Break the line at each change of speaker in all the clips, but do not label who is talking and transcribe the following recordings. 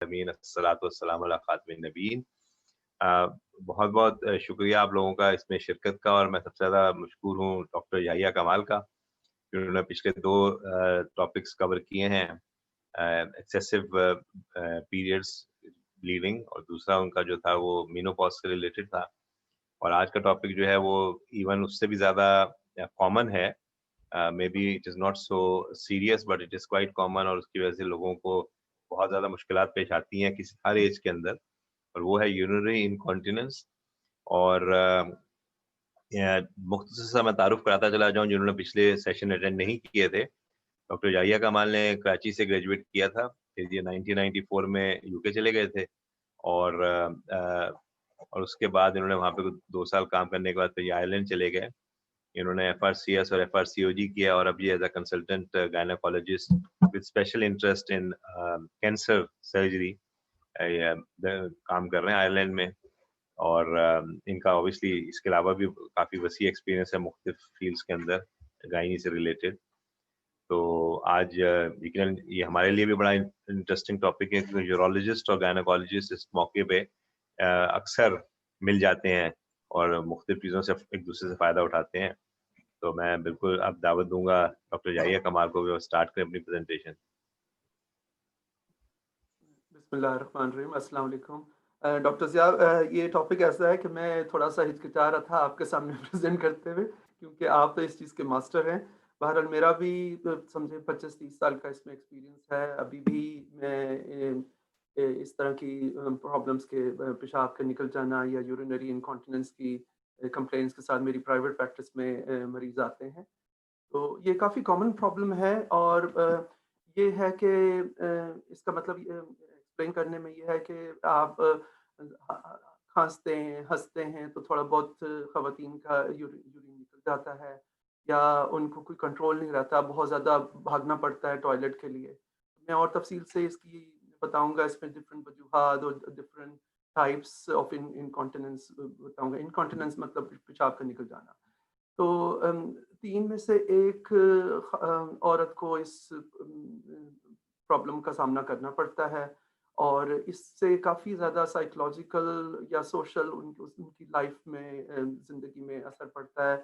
امین الصلاۃ والسلام علی خاتم النبیین۔ بہت بہت شکریہ آپ لوگوں کا اس میں شرکت کا، اور میں سب سے زیادہ مشکور ہوں ڈاکٹر یحییٰ کمال کا، جنہوں نے پچھلے 2 ٹاپکس کور کیے ہیں، ایکسیسو پیریڈس بلیڈنگ، اور دوسرا ان کا جو تھا وہ مینوپاز سے ریلیٹڈ تھا، اور آج کا ٹاپک جو ہے وہ ایون اس سے بھی زیادہ کامن ہے، maybe it is not so serious but it is quite common, اور اس کی وجہ سے لوگوں کو بہت زیادہ مشکلات پیش آتی ہیں کسی ہر ایج کے اندر، اور وہ ہے یورینری انکانٹیننس۔ اور مختصر سا میں تعارف کراتا چلا جاؤں جنہوں نے پچھلے سیشن اٹینڈ نہیں کیے تھے۔ ڈاکٹر یحییٰ کمال نے کراچی سے گریجویٹ کیا تھا، پھر یہ 1994 میں یو کے چلے گئے تھے، اور اس کے بعد انہوں نے وہاں پہ 2 سال کام کرنے کے بعد پھر یہ آئرلینڈ چلے گئے۔ انہوں نے FRCS اور FRCOG کیا، اور اب یہ is a consultant gynaecologist with special interest in cancer surgery کام کر رہے ہیں آئرلینڈ میں، اور ان کا اوبیسلی اس کے علاوہ بھی کافی وسیع ایکسپیرینس ہے مختلف فیلڈس کے اندر گائنی سے ریلیٹڈ۔ تو آج یقیناً یہ ہمارے لیے بھی بڑا انٹرسٹنگ ٹاپک ہے، کیونکہ یورولوجسٹ اور گائنیکولوجسٹ اس موقع پہ اکثر مل جاتے ہیں اور مختلف چیزوں سے ایک دوسرے سے فائدہ اٹھاتے ہیں۔ تو میں بالکل اب دعوت دوں گا ڈاکٹر یحییٰ کمال کو بھی اسٹارٹ کریں اپنی پریزنٹیشن۔
بسم اللہ الرحمن الرحیم، السلام علیکم۔ ڈاکٹر ضیاء، یہ ٹاپک ایسا ہے کہ میں تھوڑا سا ہچکچا رہا تھا آپ کے سامنے پریزنٹ کرتے ہوئے، کیونکہ آپ تو اس چیز کے ماسٹر ہیں۔ بہرحال میرا بھی سمجھے 25-30 سال کا اس میں ایکسپیرینس ہے۔ ابھی بھی میں اس طرح کی پرابلمس کے پیشاب کا نکل جانا یا یورینری انکانٹیننس کی کمپلینس کے ساتھ میری پرائیویٹ پریکٹس میں مریض آتے ہیں، تو یہ کافی کامن پرابلم ہے۔ اور یہ ہے کہ اس کا مطلب ایکسپلین کرنے میں یہ ہے کہ آپ کھانستے ہیں، ہنستے ہیں تو تھوڑا بہت خواتین کا یورین نکل جاتا ہے، یا ان کو کوئی کنٹرول نہیں رہتا، بہت زیادہ بھاگنا پڑتا ہے ٹوائلٹ کے لیے۔ میں اور تفصیل سے اس کی بتاؤں گا، اس میں ڈفرینٹ وجوہات اور ڈفرینٹ ٹائپس آف انکانٹیننس بتاؤں گا۔ انکانٹیننس مطلب پیشاب کا نکل جانا۔ تو 3 میں سے 1 عورت کو اس پرابلم کا سامنا کرنا پڑتا ہے، اور اس سے کافی زیادہ سائیکولوجیکل یا سوشل ان کی لائف میں زندگی میں اثر پڑتا ہے۔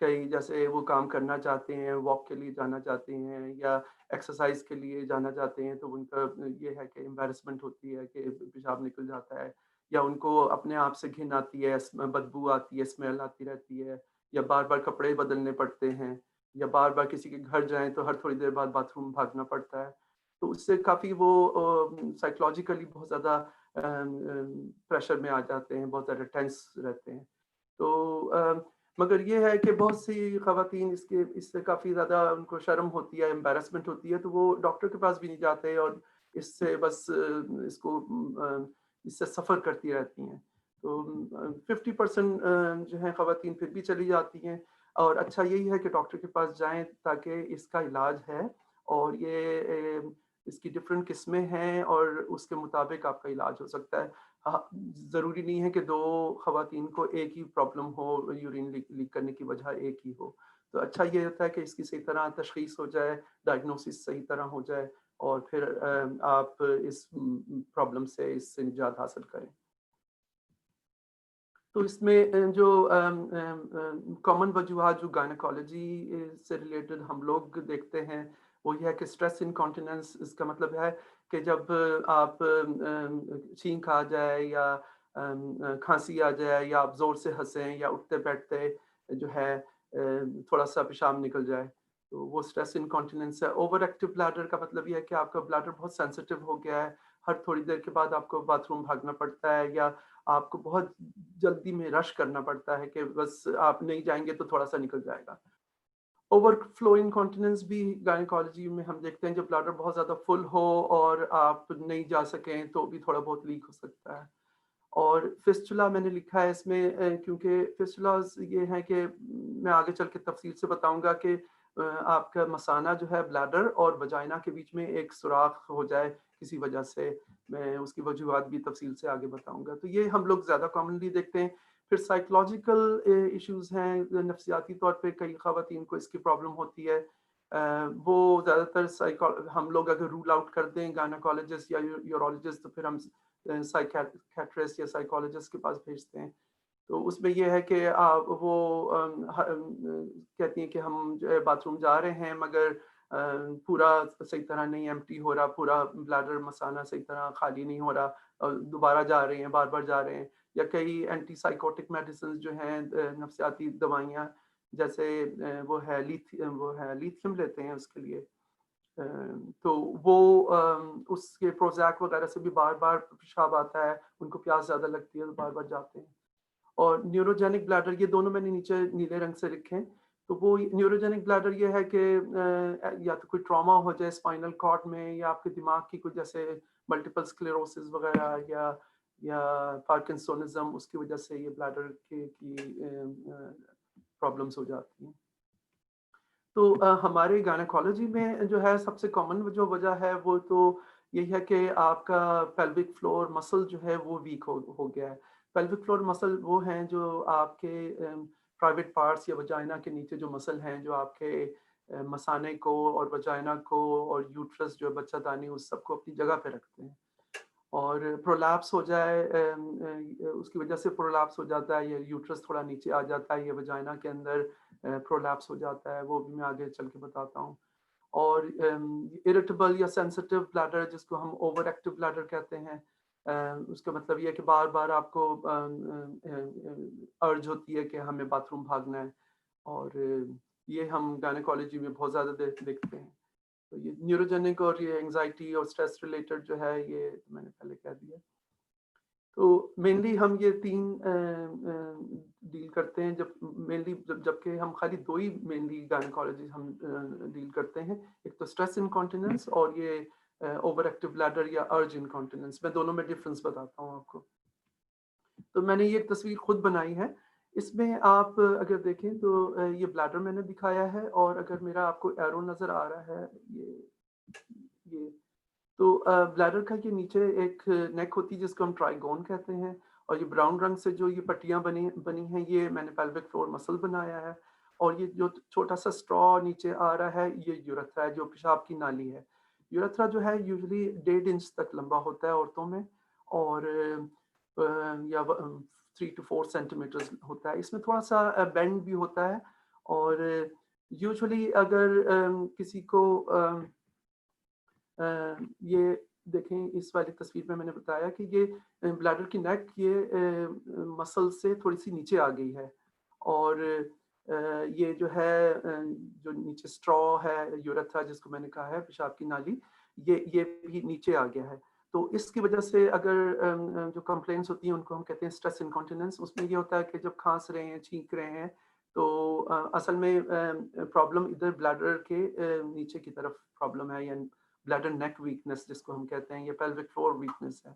کئی جیسے وہ کام کرنا چاہتے ہیں، واک کے لیے جانا چاہتے ہیں یا ایکسرسائز کے لیے جانا چاہتے ہیں، تو ان کا یہ ہے کہ امبیرسمنٹ ہوتی ہے کہ پیشاب نکل جاتا ہے، یا ان کو اپنے آپ سے گھن آتی ہے، بدبو آتی ہے، اسمیل آتی رہتی ہے، یا بار بار کپڑے بدلنے پڑتے ہیں، یا بار بار کسی کے گھر جائیں تو ہر تھوڑی دیر بعد باتھ روم بھاگنا پڑتا ہے۔ تو اس سے کافی وہ سائیکولوجیکلی بہت زیادہ پریشر میں آ جاتے ہیں، بہت زیادہ ٹینس رہتے ہیں۔ تو مگر یہ ہے کہ بہت سی خواتین اس سے کافی زیادہ ان کو شرم ہوتی ہے، امبیرسمنٹ ہوتی ہے، تو وہ ڈاکٹر کے پاس بھی نہیں جاتے، اور اس سے بس اس سے سفر کرتی رہتی ہیں۔ تو 50% جو ہیں خواتین پھر بھی چلی جاتی ہیں، اور اچھا یہی ہے کہ ڈاکٹر کے پاس جائیں تاکہ اس کا علاج ہے، اور یہ اس کی ڈفرینٹ قسمیں ہیں، اور اس کے مطابق آپ کا علاج ہو سکتا ہے۔ ضروری نہیں ہے کہ 2 خواتین کو ایک ہی پرابلم ہو، یورین لیک کرنے کی وجہ ایک ہی ہو۔ تو اچھا یہ ہوتا ہے کہ اس کی صحیح طرح تشخیص ہو جائے، ڈائگنوسس صحیح طرح ہو جائے، اور پھر آپ اس پرابلم سے نجات حاصل کریں۔ تو اس میں جو کامن وجوہات جو گائنیکالوجی سے ریلیٹڈ ہم لوگ دیکھتے ہیں، وہ یہ ہے کہ اسٹریس انکانٹیننس، اس کا مطلب ہے کہ جب آپ چھینک آ جائے یا کھانسی آ جائے، یا آپ زور سے ہنسیں، یا اٹھتے بیٹھتے جو ہے تھوڑا سا پیشاب نکل جائے، تو وہ اسٹریس انکانٹیننس ہے۔ اوور ایکٹیو بلیڈر کا مطلب یہ ہے کہ آپ کا بلیڈر بہت سینسیٹیو ہو گیا ہے، ہر تھوڑی دیر کے بعد آپ کو باتھ روم بھاگنا پڑتا ہے، یا آپ کو بہت جلدی میں رش کرنا پڑتا ہے کہ بس آپ نہیں جائیں گے تو تھوڑا سا نکل جائے گا۔ اوور فلو انکانٹیننس بھی گائنیکالوجی میں ہم دیکھتے ہیں، جب بلیڈر بہت زیادہ فل ہو اور آپ نہیں جا سکیں تو بھی تھوڑا بہت لیک ہو سکتا ہے۔ اور فسچولا میں نے لکھا ہے اس میں، کیونکہ فسچولاز یہ ہیں کہ میں آگے چل کے تفصیل سے بتاؤں گا کہ آپ کا مثانہ جو ہے بلیڈر اور وجائنا کے بیچ میں ایک سوراخ ہو جائے کسی وجہ سے، میں اس کی وجوہات بھی تفصیل سے آگے بتاؤں گا۔ تو یہ ہم لوگ زیادہ کامنلی دیکھتے ہیں۔ پھر سائیکولوجیکل ایشوز ہیں، نفسیاتی طور پہ کئی خواتین کو اس کی پرابلم ہوتی ہے، وہ زیادہ ہم لوگ اگر رول آؤٹ کر دیں گائنیکالوجسٹ یا یورولوجسٹ تو پھر ہم سائیکیٹرسٹ یا سائیکالوجسٹ کے پاس بھیجتے ہیں. تو اس میں یہ ہے کہ وہ کہتی ہیں کہ ہم جو ہے باتھ روم جا رہے ہیں مگر پورا صحیح طرح نہیں ایمٹی ہو رہا, پورا بلیڈر مثانہ صحیح طرح خالی نہیں ہو رہا, اور دوبارہ جا رہے ہیں, بار بار جا رہے ہیں. یا کئی اینٹی سائیکوٹک میڈیسنز جو ہیں, نفسیاتی دوائیاں جیسے وہ ہے لیتھیم لیتے ہیں اس کے لیے, تو وہ اس کے پروزیک وغیرہ سے بھی بار بار پیشاب آتا ہے, ان کو پیاس زیادہ لگتی ہے تو بار بار جاتے ہیں. اور نیوروجینک بلیڈر, یہ دونوں میں نے نیچے نیلے رنگ سے لکھے ہیں. تو وہ نیوروجینک بلیڈر یہ ہے کہ یا تو کوئی ٹراما ہو جائے اسپائنل کارڈ میں, یا آپ کے دماغ کی کوئی جیسے ملٹیپل اسکلیروسس وغیرہ یا پارکنسونزم, اس کی وجہ سے یہ بلیڈر کی پرابلمس ہو جاتی ہیں. تو ہمارے گائنیکالوجی میں جو ہے سب سے کامن جو وجہ ہے وہ تو یہی ہے کہ آپ کا پیلوک فلور مسل جو ہے وہ ویک ہو گیا ہے. پیلوک فلور مسل وہ ہیں جو آپ کے پرائیویٹ پارٹس یا وجائنا کے نیچے جو مسل ہیں, جو آپ کے مثانے کو اور وجائنا کو اور یوٹرس جو بچہ دانی اس سب کو اپنی جگہ پہ رکھتے ہیں. اور پرولیپس ہو جائے, اس کی وجہ سے پرولیپس ہو جاتا ہے, یا یوٹرس تھوڑا نیچے آ جاتا ہے, یا وجائنا کے اندر پرولیپس ہو جاتا ہے, وہ بھی میں آگے چل کے بتاتا ہوں. اور اریٹیبل یا سینسٹیو بلیڈر جس کو ہم اوور ایکٹیو بلیڈر کہتے ہیں, اس کا مطلب یہ ہے کہ بار بار آپ کو ارج ہوتی ہے کہ ہمیں باتھ روم بھاگنا ہے, اور یہ ہم گائنیکالوجی میں بہت زیادہ دیکھتے ہیں. تو یہ نیوروجینک اور یہ انگزائٹی اور اسٹریس ریلیٹڈ جو ہے یہ میں نے پہلے کہہ دیا. تو مینلی ہم یہ تین ڈیل کرتے ہیں, جبکہ ہم خالی دو ہی مینلی گائنیکالوجی ہم ڈیل کرتے ہیں, ایک تو اسٹریس انکانٹیننس اور یہ اوور ایکٹیو بلیڈر یا ارج انکانٹیننس. میں دونوں میں ڈفرنس بتاتا ہوں آپ کو. تو میں نے یہ تصویر خود بنائی ہے, اس میں آپ اگر دیکھیں تو یہ بلیڈر میں نے دکھایا ہے, اور اگر میرا آپ کو ایرو نظر آ رہا ہے یہ تو بلیڈر کا یہ نیچے ایک نیک ہوتی ہے جس کو ہم ٹرائیگون کہتے ہیں, اور یہ براؤن رنگ سے جو یہ پٹیاں بنی ہیں یہ میں نے پیلوک فلور مسل بنایا ہے. اور یہ جو چھوٹا سا اسٹرا نیچے آ رہا ہے یہ یورتھرا ہے جو پیشاب کی نالی ہے. یورتھرا جو ہے یوزلی 1.5 انچ تک لمبا ہوتا ہے عورتوں میں, اور یا 3 to 4 سینٹی میٹر ہوتا ہے. اس میں تھوڑا سا بینڈ بھی ہوتا ہے, اور یوزلی اگر کسی کو یہ دیکھیں اس والی تصویر میں نے بتایا کہ یہ بلیڈر کی نیک یہ مسل سے تھوڑی سی نیچے آ گئی ہے, اور یہ جو ہے جو نیچے اسٹرا ہے یورتھرا جس کو میں نے کہا ہے پیشاب کی نالی, یہ بھی نیچے آ گیا ہے. تو اس کی وجہ سے اگر جو کمپلینٹس ہوتی ہیں ان کو ہم کہتے ہیں اسٹریس انکانٹیننس. اس میں یہ ہوتا ہے کہ جب کھانس رہے ہیں, چھینک رہے ہیں, تو اصل میں پرابلم ادھر بلیڈر کے نیچے کی طرف پرابلم ہے, یا بلیڈر نیک ویکنس جس کو ہم کہتے ہیں, یہ پیلوک فلور ویکنس ہے.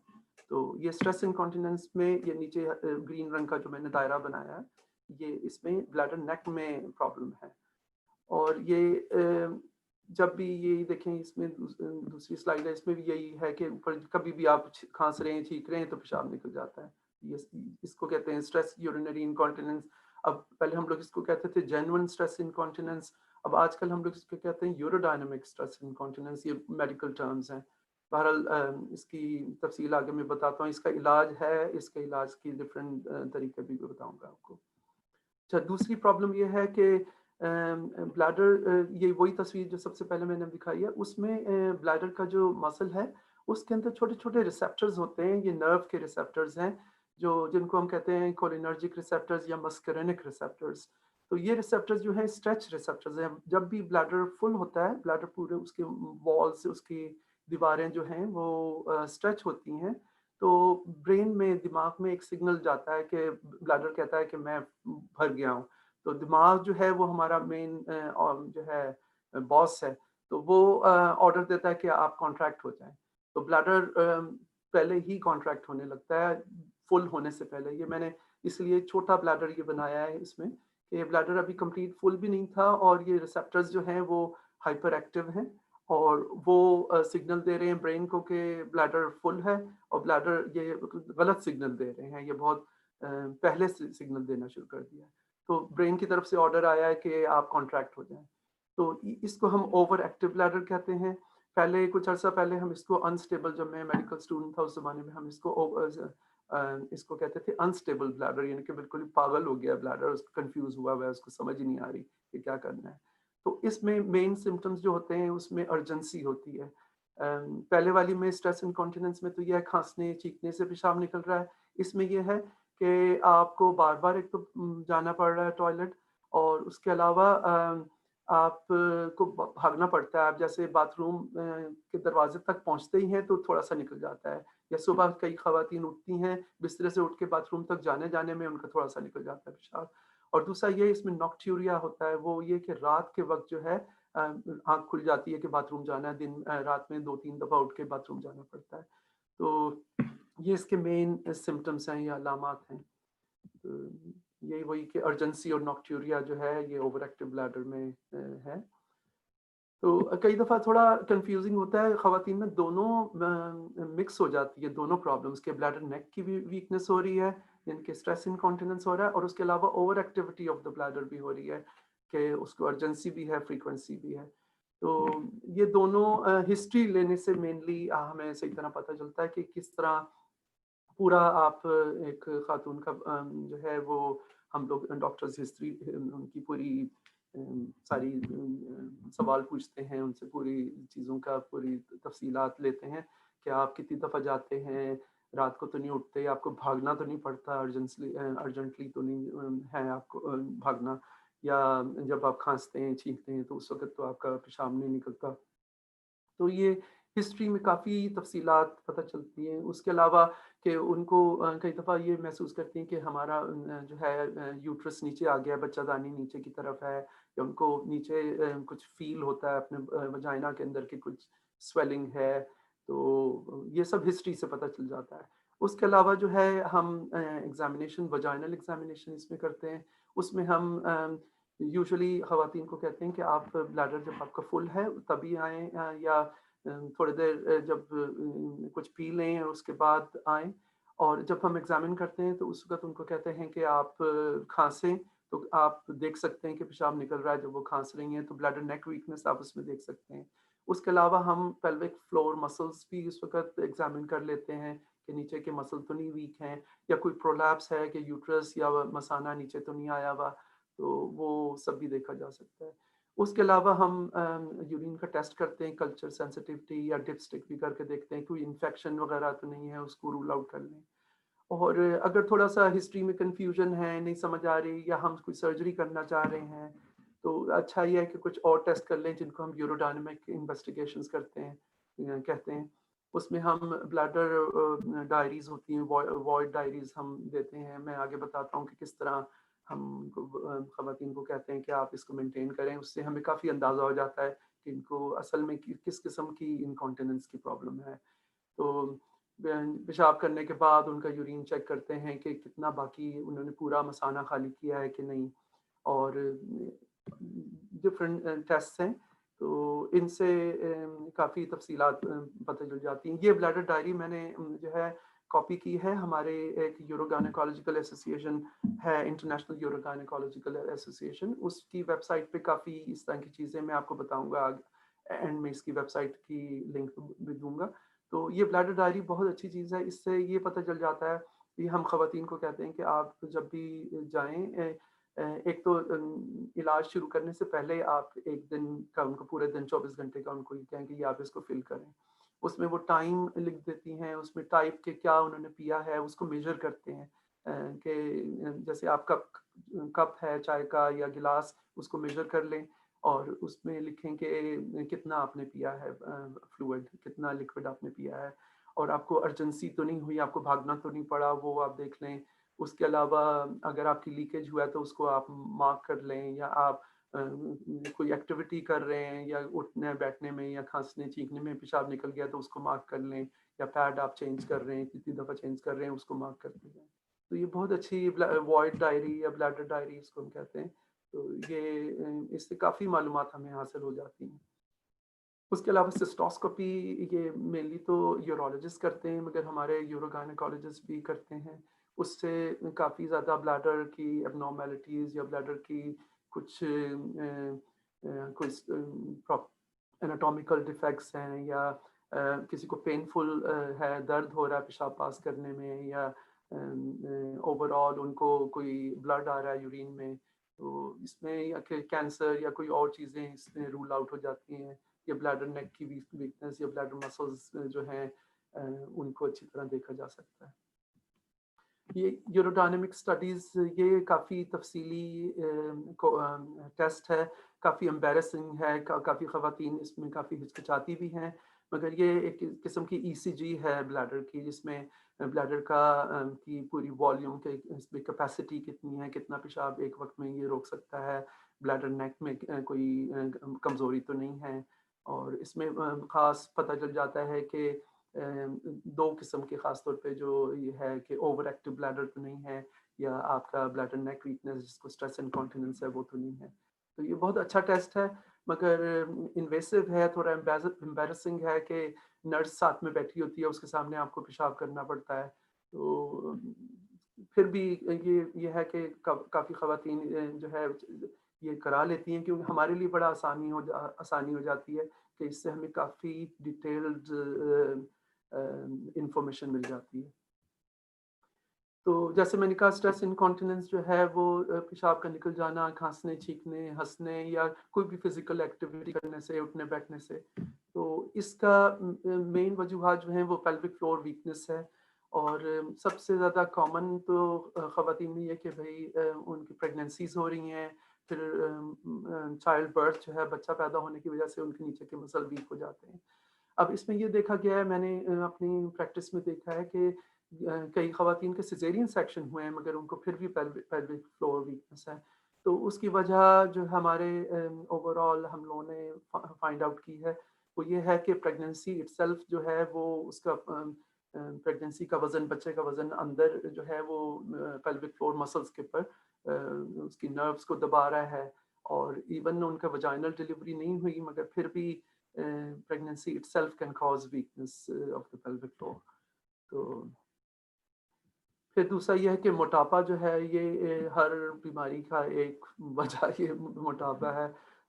تو یہ اسٹریس انکانٹیننس میں یہ نیچے گرین رنگ کا جو میں نے دائرہ بنایا ہے یہ اس میں بلیڈر نیک میں پرابلم ہے. اور یہ جب بھی یہ دیکھیں اس میں دوسری سلائیڈ ہے, اس میں بھی یہی ہے کہ کبھی بھی آپ کھانس رہے ہیں, چھینک رہے ہیں تو پیشاب نکل جاتا ہے. اس کو کہتے ہیں اسٹریس یورینری انکانٹیننس. اب پہلے ہم لوگ اس کو کہتے تھے جینوئن اسٹریس انکانٹیننس, اب آج کل ہم لوگ اس کو کہتے ہیں یوروڈائنامک اسٹریس انکانٹیننس. یہ میڈیکل ٹرمز ہیں. بہرحال اس کی تفصیل آگے میں بتاتا ہوں. اس کا علاج ہے, اس کے علاج کی ڈفرینٹ طریقے بھی بتاؤں گا آپ کو. اچھا, دوسری پرابلم یہ ہے کہ بلیڈر, یہ وہی تصویر جو سب سے پہلے میں نے دکھائی ہے, اس میں بلیڈر کا جو مسل ہے اس کے اندر چھوٹے چھوٹے ریسیپٹرز ہوتے ہیں. یہ نرو کے ریسیپٹرز ہیں جن کو ہم کہتے ہیں کولینرجک ریسیپٹرز یا مسکرینک ریسیپٹرز. تو یہ ریسیپٹرز جو ہیں اسٹریچ ریسیپٹرز ہیں. جب بھی بلیڈر فل ہوتا ہے, بلیڈر پورے اس کے والز, اس کی دیواریں جو ہیں وہ اسٹریچ ہوتی ہیں, تو برین میں, دماغ میں ایک سگنل جاتا ہے کہ بلیڈر کہتا ہے کہ میں بھر گیا ہوں. تو دماغ جو ہے وہ ہمارا مین جو ہے باس ہے, تو وہ آرڈر دیتا ہے کہ آپ کانٹریکٹ ہو جائیں. تو بلیڈر پہلے ہی کانٹریکٹ ہونے لگتا ہے فل ہونے سے پہلے. یہ میں نے اس لیے چھوٹا بلیڈر یہ بنایا ہے اس میں کہ یہ بلیڈر ابھی کمپلیٹ فل بھی نہیں تھا, اور یہ ریسیپٹرز جو ہیں وہ ہائپر ایکٹیو ہیں, اور وہ سگنل دے رہے ہیں برین کو کہ بلیڈر فل ہے, اور بلیڈر یہ غلط سگنل دے رہے ہیں. یہ بہت پہلے سے سگنل دینا شروع کر دیا. تو برین کی طرف سے آرڈر آیا ہے کہ آپ کانٹریکٹ ہو جائیں. تو اس کو ہم اوور ایکٹیو بلیڈر کہتے ہیں. پہلے کچھ عرصہ پہلے ہم اس کو انسٹیبل، جب میں میڈیکل اسٹوڈنٹ تھا اس زمانے میں، ہم اس کو کہتے تھے انسٹیبل بلیڈر، یعنی کہ بالکل ہی پاگل ہو گیا بلیڈر، اس کو کنفیوز ہوا ہوا ہے، اس کو سمجھ ہی نہیں آ رہی کہ کیا کرنا ہے. تو اس میں مین سمٹمز جو ہوتے ہیں اس میں ارجنسی ہوتی ہے. پہلے والی میں اسٹریس انکانٹیننس میں تو یہ ہے کھانسنے چیخنے سے پیشاب نکل رہا ہے. اس میں یہ ہے کہ آپ کو بار بار ایک تو جانا پڑ رہا ہے ٹوائلٹ، اور اس کے علاوہ آپ کو بھاگنا پڑتا ہے. آپ جیسے باتھ روم کے دروازے تک پہنچتے ہی ہیں تو تھوڑا سا نکل جاتا ہے، یا صبح کئی خواتین اٹھتی ہیں بسترے سے اٹھ کے باتھ روم تک جانے میں ان کا تھوڑا سا نکل جاتا ہے پیشاب. اور دوسرا یہ اس میں نوکٹیوریا ہوتا ہے، وہ یہ کہ رات کے وقت جو ہے آنکھ کھل جاتی ہے کہ باتھ روم جانا ہے، رات میں 2-3 دفعہ اٹھ کے باتھ روم جانا پڑتا ہے. تو یہ اس کے مین سمٹمس ہیں یا علامات ہیں. تو یہی وہی کہ ارجنسی اور نوکٹیوریا جو ہے یہ اوور ایکٹیو بلیڈر میں ہے. تو کئی دفعہ تھوڑا کنفیوزنگ ہوتا ہے خواتین میں، دونوں مکس ہو جاتی ہے، دونوں پرابلمس کے بلیڈر نیک کی بھی ویکنس ہو رہی ہے، یعنی کہ اسٹریس انکانٹیننس ہو رہا ہے، اور اس کے علاوہ over activity of the bladder بھی ہو رہی ہے کہ اس کو ارجنسی بھی ہے، فریکوینسی بھی ہے. تو یہ دونوں ہسٹری لینے سے مینلی ہمیں صحیح طرح پتہ چلتا ہے کہ کس طرح پورا آپ ایک خاتون کا جو ہے وہ ہم لوگ ڈاکٹرز ہسٹری ان کی پوری ساری سوال پوچھتے ہیں ان سے، پوری چیزوں کا پوری تفصیلات لیتے ہیں کہ آپ کتنی دفعہ جاتے ہیں، رات کو تو نہیں اٹھتے، آپ کو بھاگنا تو نہیں پڑتا، ارجنٹلی تو نہیں ہے آپ کو بھاگنا، یا جب آپ کھانستے ہیں چھینکتے ہیں تو اس وقت تو آپ کا پیشاب نہیں نکلتا. تو یہ ہسٹری میں کافی تفصیلات پتہ چلتی ہیں. اس کے علاوہ کہ ان کو کئی دفعہ یہ محسوس کرتی ہیں کہ ہمارا جو ہے یوٹرس نیچے آ گیا، بچہ دانی نیچے کی طرف ہے، یا ان کو نیچے کچھ فیل ہوتا ہے اپنے وجائنا کے اندر کہ کچھ سویلنگ ہے. تو یہ سب ہسٹری سے پتہ چل جاتا ہے. اس کے علاوہ جو ہے ہم ایگزامینیشن، وجائنل ایگزامینیشن اس میں کرتے ہیں. اس میں ہم یوزلی خواتین کو کہتے ہیں کہ آپ بلیڈر جب آپ کا فل ہے تبھی آئیں، یا تھوڑی دیر جب کچھ پی لیں اس کے بعد آئیں. اور جب ہم ایگزامن کرتے ہیں تو اس وقت ان کو کہتے ہیں کہ آپ کھانسیں تو آپ دیکھ سکتے ہیں کہ پیشاب نکل رہا ہے. جب وہ کھانس رہی ہیں تو بلیڈر نیک ویکنس آپ اس میں دیکھ سکتے ہیں. اس کے علاوہ ہم پیلوک فلور مسلس بھی اس وقت ایگزامن کر لیتے ہیں کہ نیچے کے مسل تو نہیں ویک ہیں، یا کوئی پرولیپس ہے کہ یوٹرس یا مثانہ نیچے تو نہیں آیا ہوا، تو وہ سب بھی دیکھا جا سکتا ہے. اس کے علاوہ ہم یورین کا ٹیسٹ کرتے ہیں، کلچر سینسٹیوٹی یا ڈپ اسٹک بھی کر کے دیکھتے ہیں کوئی انفیکشن وغیرہ تو نہیں ہے، اس کو رول آؤٹ کر لیں. اور اگر تھوڑا سا ہسٹری میں کنفیوژن ہے، نہیں سمجھ آ رہی، یا ہم کوئی سرجری کرنا چاہ رہے ہیں، تو اچھا یہ ہے کہ کچھ اور ٹیسٹ کر لیں جن کو ہم یوروڈائنامک انویسٹیگیشنز کرتے ہیں کہتے ہیں. اس میں ہم بلیڈر ڈائریز ہوتی ہیں، وائڈ ڈائریز ہم دیتے ہیں. میں آگے بتاتا ہوں کہ کس طرح ہم خواتین کو کہتے ہیں کہ آپ اس کو مینٹین کریں. اس سے ہمیں کافی اندازہ ہو جاتا ہے کہ ان کو اصل میں کس قسم کی انکانٹیننس کی پرابلم ہے. تو پیشاب کرنے کے بعد ان کا یورین چیک کرتے ہیں کہ کتنا باقی انہوں نے پورا مثانہ خالی کیا ہے کہ نہیں، اور ڈفرینٹ ٹیسٹ ہیں تو ان سے کافی تفصیلات پتہ چل جاتی ہیں. یہ بلیڈر ڈائری میں نے جو ہے کاپی کی ہے. ہمارے ایک یورو گائنیکالوجیکل ایسوسیشن ہے، انٹرنیشنل یورو گائنیکالوجیکل ایسوسیشن، اس کی ویب سائٹ پہ کافی اس طرح کی چیزیں میں آپ کو بتاؤں گا، اینڈ میں اس کی ویب سائٹ کی لنک بھی دوں گا. تو یہ بلیڈر ڈائری بہت اچھی چیز ہے. اس سے یہ پتہ چل جاتا ہے، یہ ہم خواتین کو کہتے ہیں کہ آپ جب بھی جائیں، ایک تو علاج شروع کرنے سے پہلے آپ ایک دن کا ان کو پورے دن 24 گھنٹے کا ان کو یہ کہیں کہ آپ اس کو فل کریں. اس میں وہ ٹائم لکھ دیتی ہیں، اس میں ٹائپ کے کیا انہوں نے پیا ہے اس کو میجر کرتے ہیں کہ جیسے آپ کپ ہے چائے کا یا گلاس، اس کو میجر کر لیں اور اس میں لکھیں کہ کتنا آپ نے پیا ہے فلوئڈ، کتنا لکوڈ آپ نے پیا ہے، اور آپ کو ارجنسی تو نہیں ہوئی، آپ کو بھاگنا تو نہیں پڑا، وہ آپ دیکھ لیں. اس کے علاوہ اگر آپ کی لیکیج ہوا ہے تو اس کو آپ مارک کر لیں، یا آپ کوئی ایکٹیویٹی کر رہے ہیں یا اٹھنے بیٹھنے میں یا کھانسنے چینکنے میں پیشاب نکل گیا تو اس کو مارک کر لیں، یا پیڈ آپ چینج کر رہے ہیں، کتنی دفعہ چینج کر رہے ہیں اس کو مارک کرتے ہیں. تو یہ بہت اچھی وائڈ ڈائری یا بلیڈر ڈائری اس کو ہم کہتے ہیں. تو یہ اس سے کافی معلومات ہمیں حاصل ہو جاتی ہیں. اس کے علاوہ سسٹوسکوپی یہ مینلی تو یورولوجسٹ کرتے ہیں، مگر ہمارے یورو گائنیکالوجسٹ بھی کرتے ہیں. اس سے کافی زیادہ بلیڈر کی اب نارمیلٹیز یا بلیڈر کی کچھ کوئی اناٹومیکل ڈیفیکٹس ہیں یا کسی کو پینفل ہے، درد ہو رہا ہے پیشاب پاس کرنے میں، یا اوور آل ان کو کوئی بلڈ آ رہا ہے یورین میں، تو اس میں یا کہ کینسر یا کوئی اور چیزیں اس میں رول آؤٹ ہو جاتی ہیں، یا بلیڈر نیک کی ویکنس یا بلیڈر مسلز جو ہیں ان کو اچھی طرح دیکھا جا سکتا ہے۔ یہ یوروڈائنمک اسٹڈیز یہ کافی تفصیلی ٹیسٹ ہے، کافی امبیرسنگ ہے، کافی خواتین اس میں کافی ہچکچاتی بھی ہیں، مگر یہ ایک قسم کی ای سی جی ہے بلیڈر کی، جس میں بلیڈر کی پوری والیوم کے اس میں کیپیسٹی کتنی ہے، کتنا پیشاب ایک وقت میں یہ روک سکتا ہے، بلیڈر نیک میں کوئی کمزوری تو نہیں ہے، اور اس میں خاص پتہ چل جاتا ہے کہ دو قسم کے خاص طور پہ جو یہ ہے کہ اوور ایکٹیو بلیڈر تو نہیں ہے، یا آپ کا بلیڈر نیک ویکنس جس کو اسٹریس انکانٹیننس ہے وہ تو نہیں ہے۔ تو یہ بہت اچھا ٹیسٹ ہے، مگر انویسو ہے، تھوڑا امبیرسنگ ہے کہ نرس ساتھ میں بیٹھی ہوتی ہے، اس کے سامنے آپ کو پیشاب کرنا پڑتا ہے، تو پھر بھی یہ ہے کہ کافی خواتین جو ہے یہ کرا لیتی ہیں، کیونکہ ہمارے لیے بڑا آسانی ہو جاتی ہے کہ اس سے ہمیں کافی ڈیٹیلڈ انفارمیشن مل جاتی ہے۔ تو جیسے میں نے کہا اسٹریس انکانٹیننس جو ہے وہ پیشاب کا نکل جانا، کھانسنے، چھینکنے، ہنسنے یا کوئی بھی فزیکل ایکٹیویٹی کرنے سے، اٹھنے بیٹھنے سے، تو اس کا مین وجوہات جو ہیں وہ پیلوک فلور ویکنس ہے، اور سب سے زیادہ کامن تو خواتین میں یہ کہ بھئی ان کی پریگننسیز ہو رہی ہیں، پھر چائلڈ برتھ جو ہے بچہ پیدا ہونے کی وجہ سے ان کے نیچے کے مسل ویک ہو جاتے ہیں۔ اب اس میں یہ دیکھا گیا ہے، میں نے اپنی پریکٹس میں دیکھا ہے کہ کئی خواتین کے سیزیرین سیکشن ہوئے ہیں مگر ان کو پھر بھی پیلوک فلور ویکنس ہے، تو اس کی وجہ جو ہمارے اوور آل ہم لوگوں نے فائنڈ آؤٹ کی ہے وہ یہ ہے کہ پریگننسی اٹ سیلف جو ہے وہ اس کا پریگننسی کا وزن، بچے کا وزن اندر جو ہے وہ پیلوک فلور مسلس کے اوپر اس کی نروس کو دبا رہا ہے، اور ایون ان کا وجائنل ڈلیوری نہیں ہوئی مگر پھر بھی pregnancy itself can cause weakness of the pelvic floor۔ تو پھر دوسرا یہ ہے کہ موٹاپا جو ہے یہ ہر بیماری کا ایک وجہ یہ موٹاپا ہے،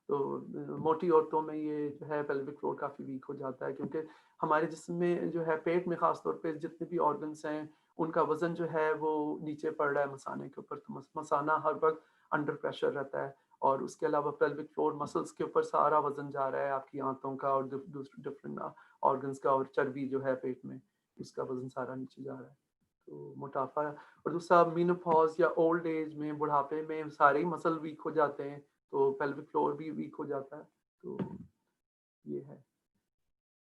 تو موٹی عورتوں میں یہ جو ہے پیلوک فلور کافی ویک ہو جاتا ہے، کیونکہ ہمارے جسم میں جو ہے پیٹ میں خاص طور پہ جتنے بھی آرگنس ہیں ان کا وزن جو ہے وہ نیچے پڑ رہا ہے مسانے کے اوپر، تو مسانہ ہر وقت انڈر پریشر رہتا ہے، اور اس کے علاوہ پیلوک فلور مسلس کے اوپر سارا وزن جا رہا ہے، آپ کی آنتوں کا اور ڈفرینٹ آرگنس کا، اور چربی جو ہے پیٹ میں اس کا وزن سارا نیچے جا رہا ہے، تو موٹاپا۔ اور دوسرا مینوپاز یا اولڈ ایج میں، بڑھاپے میں سارے ہی مسل ویک ہو جاتے ہیں، تو پیلوک فلور بھی ویک ہو جاتا ہے، تو یہ ہے۔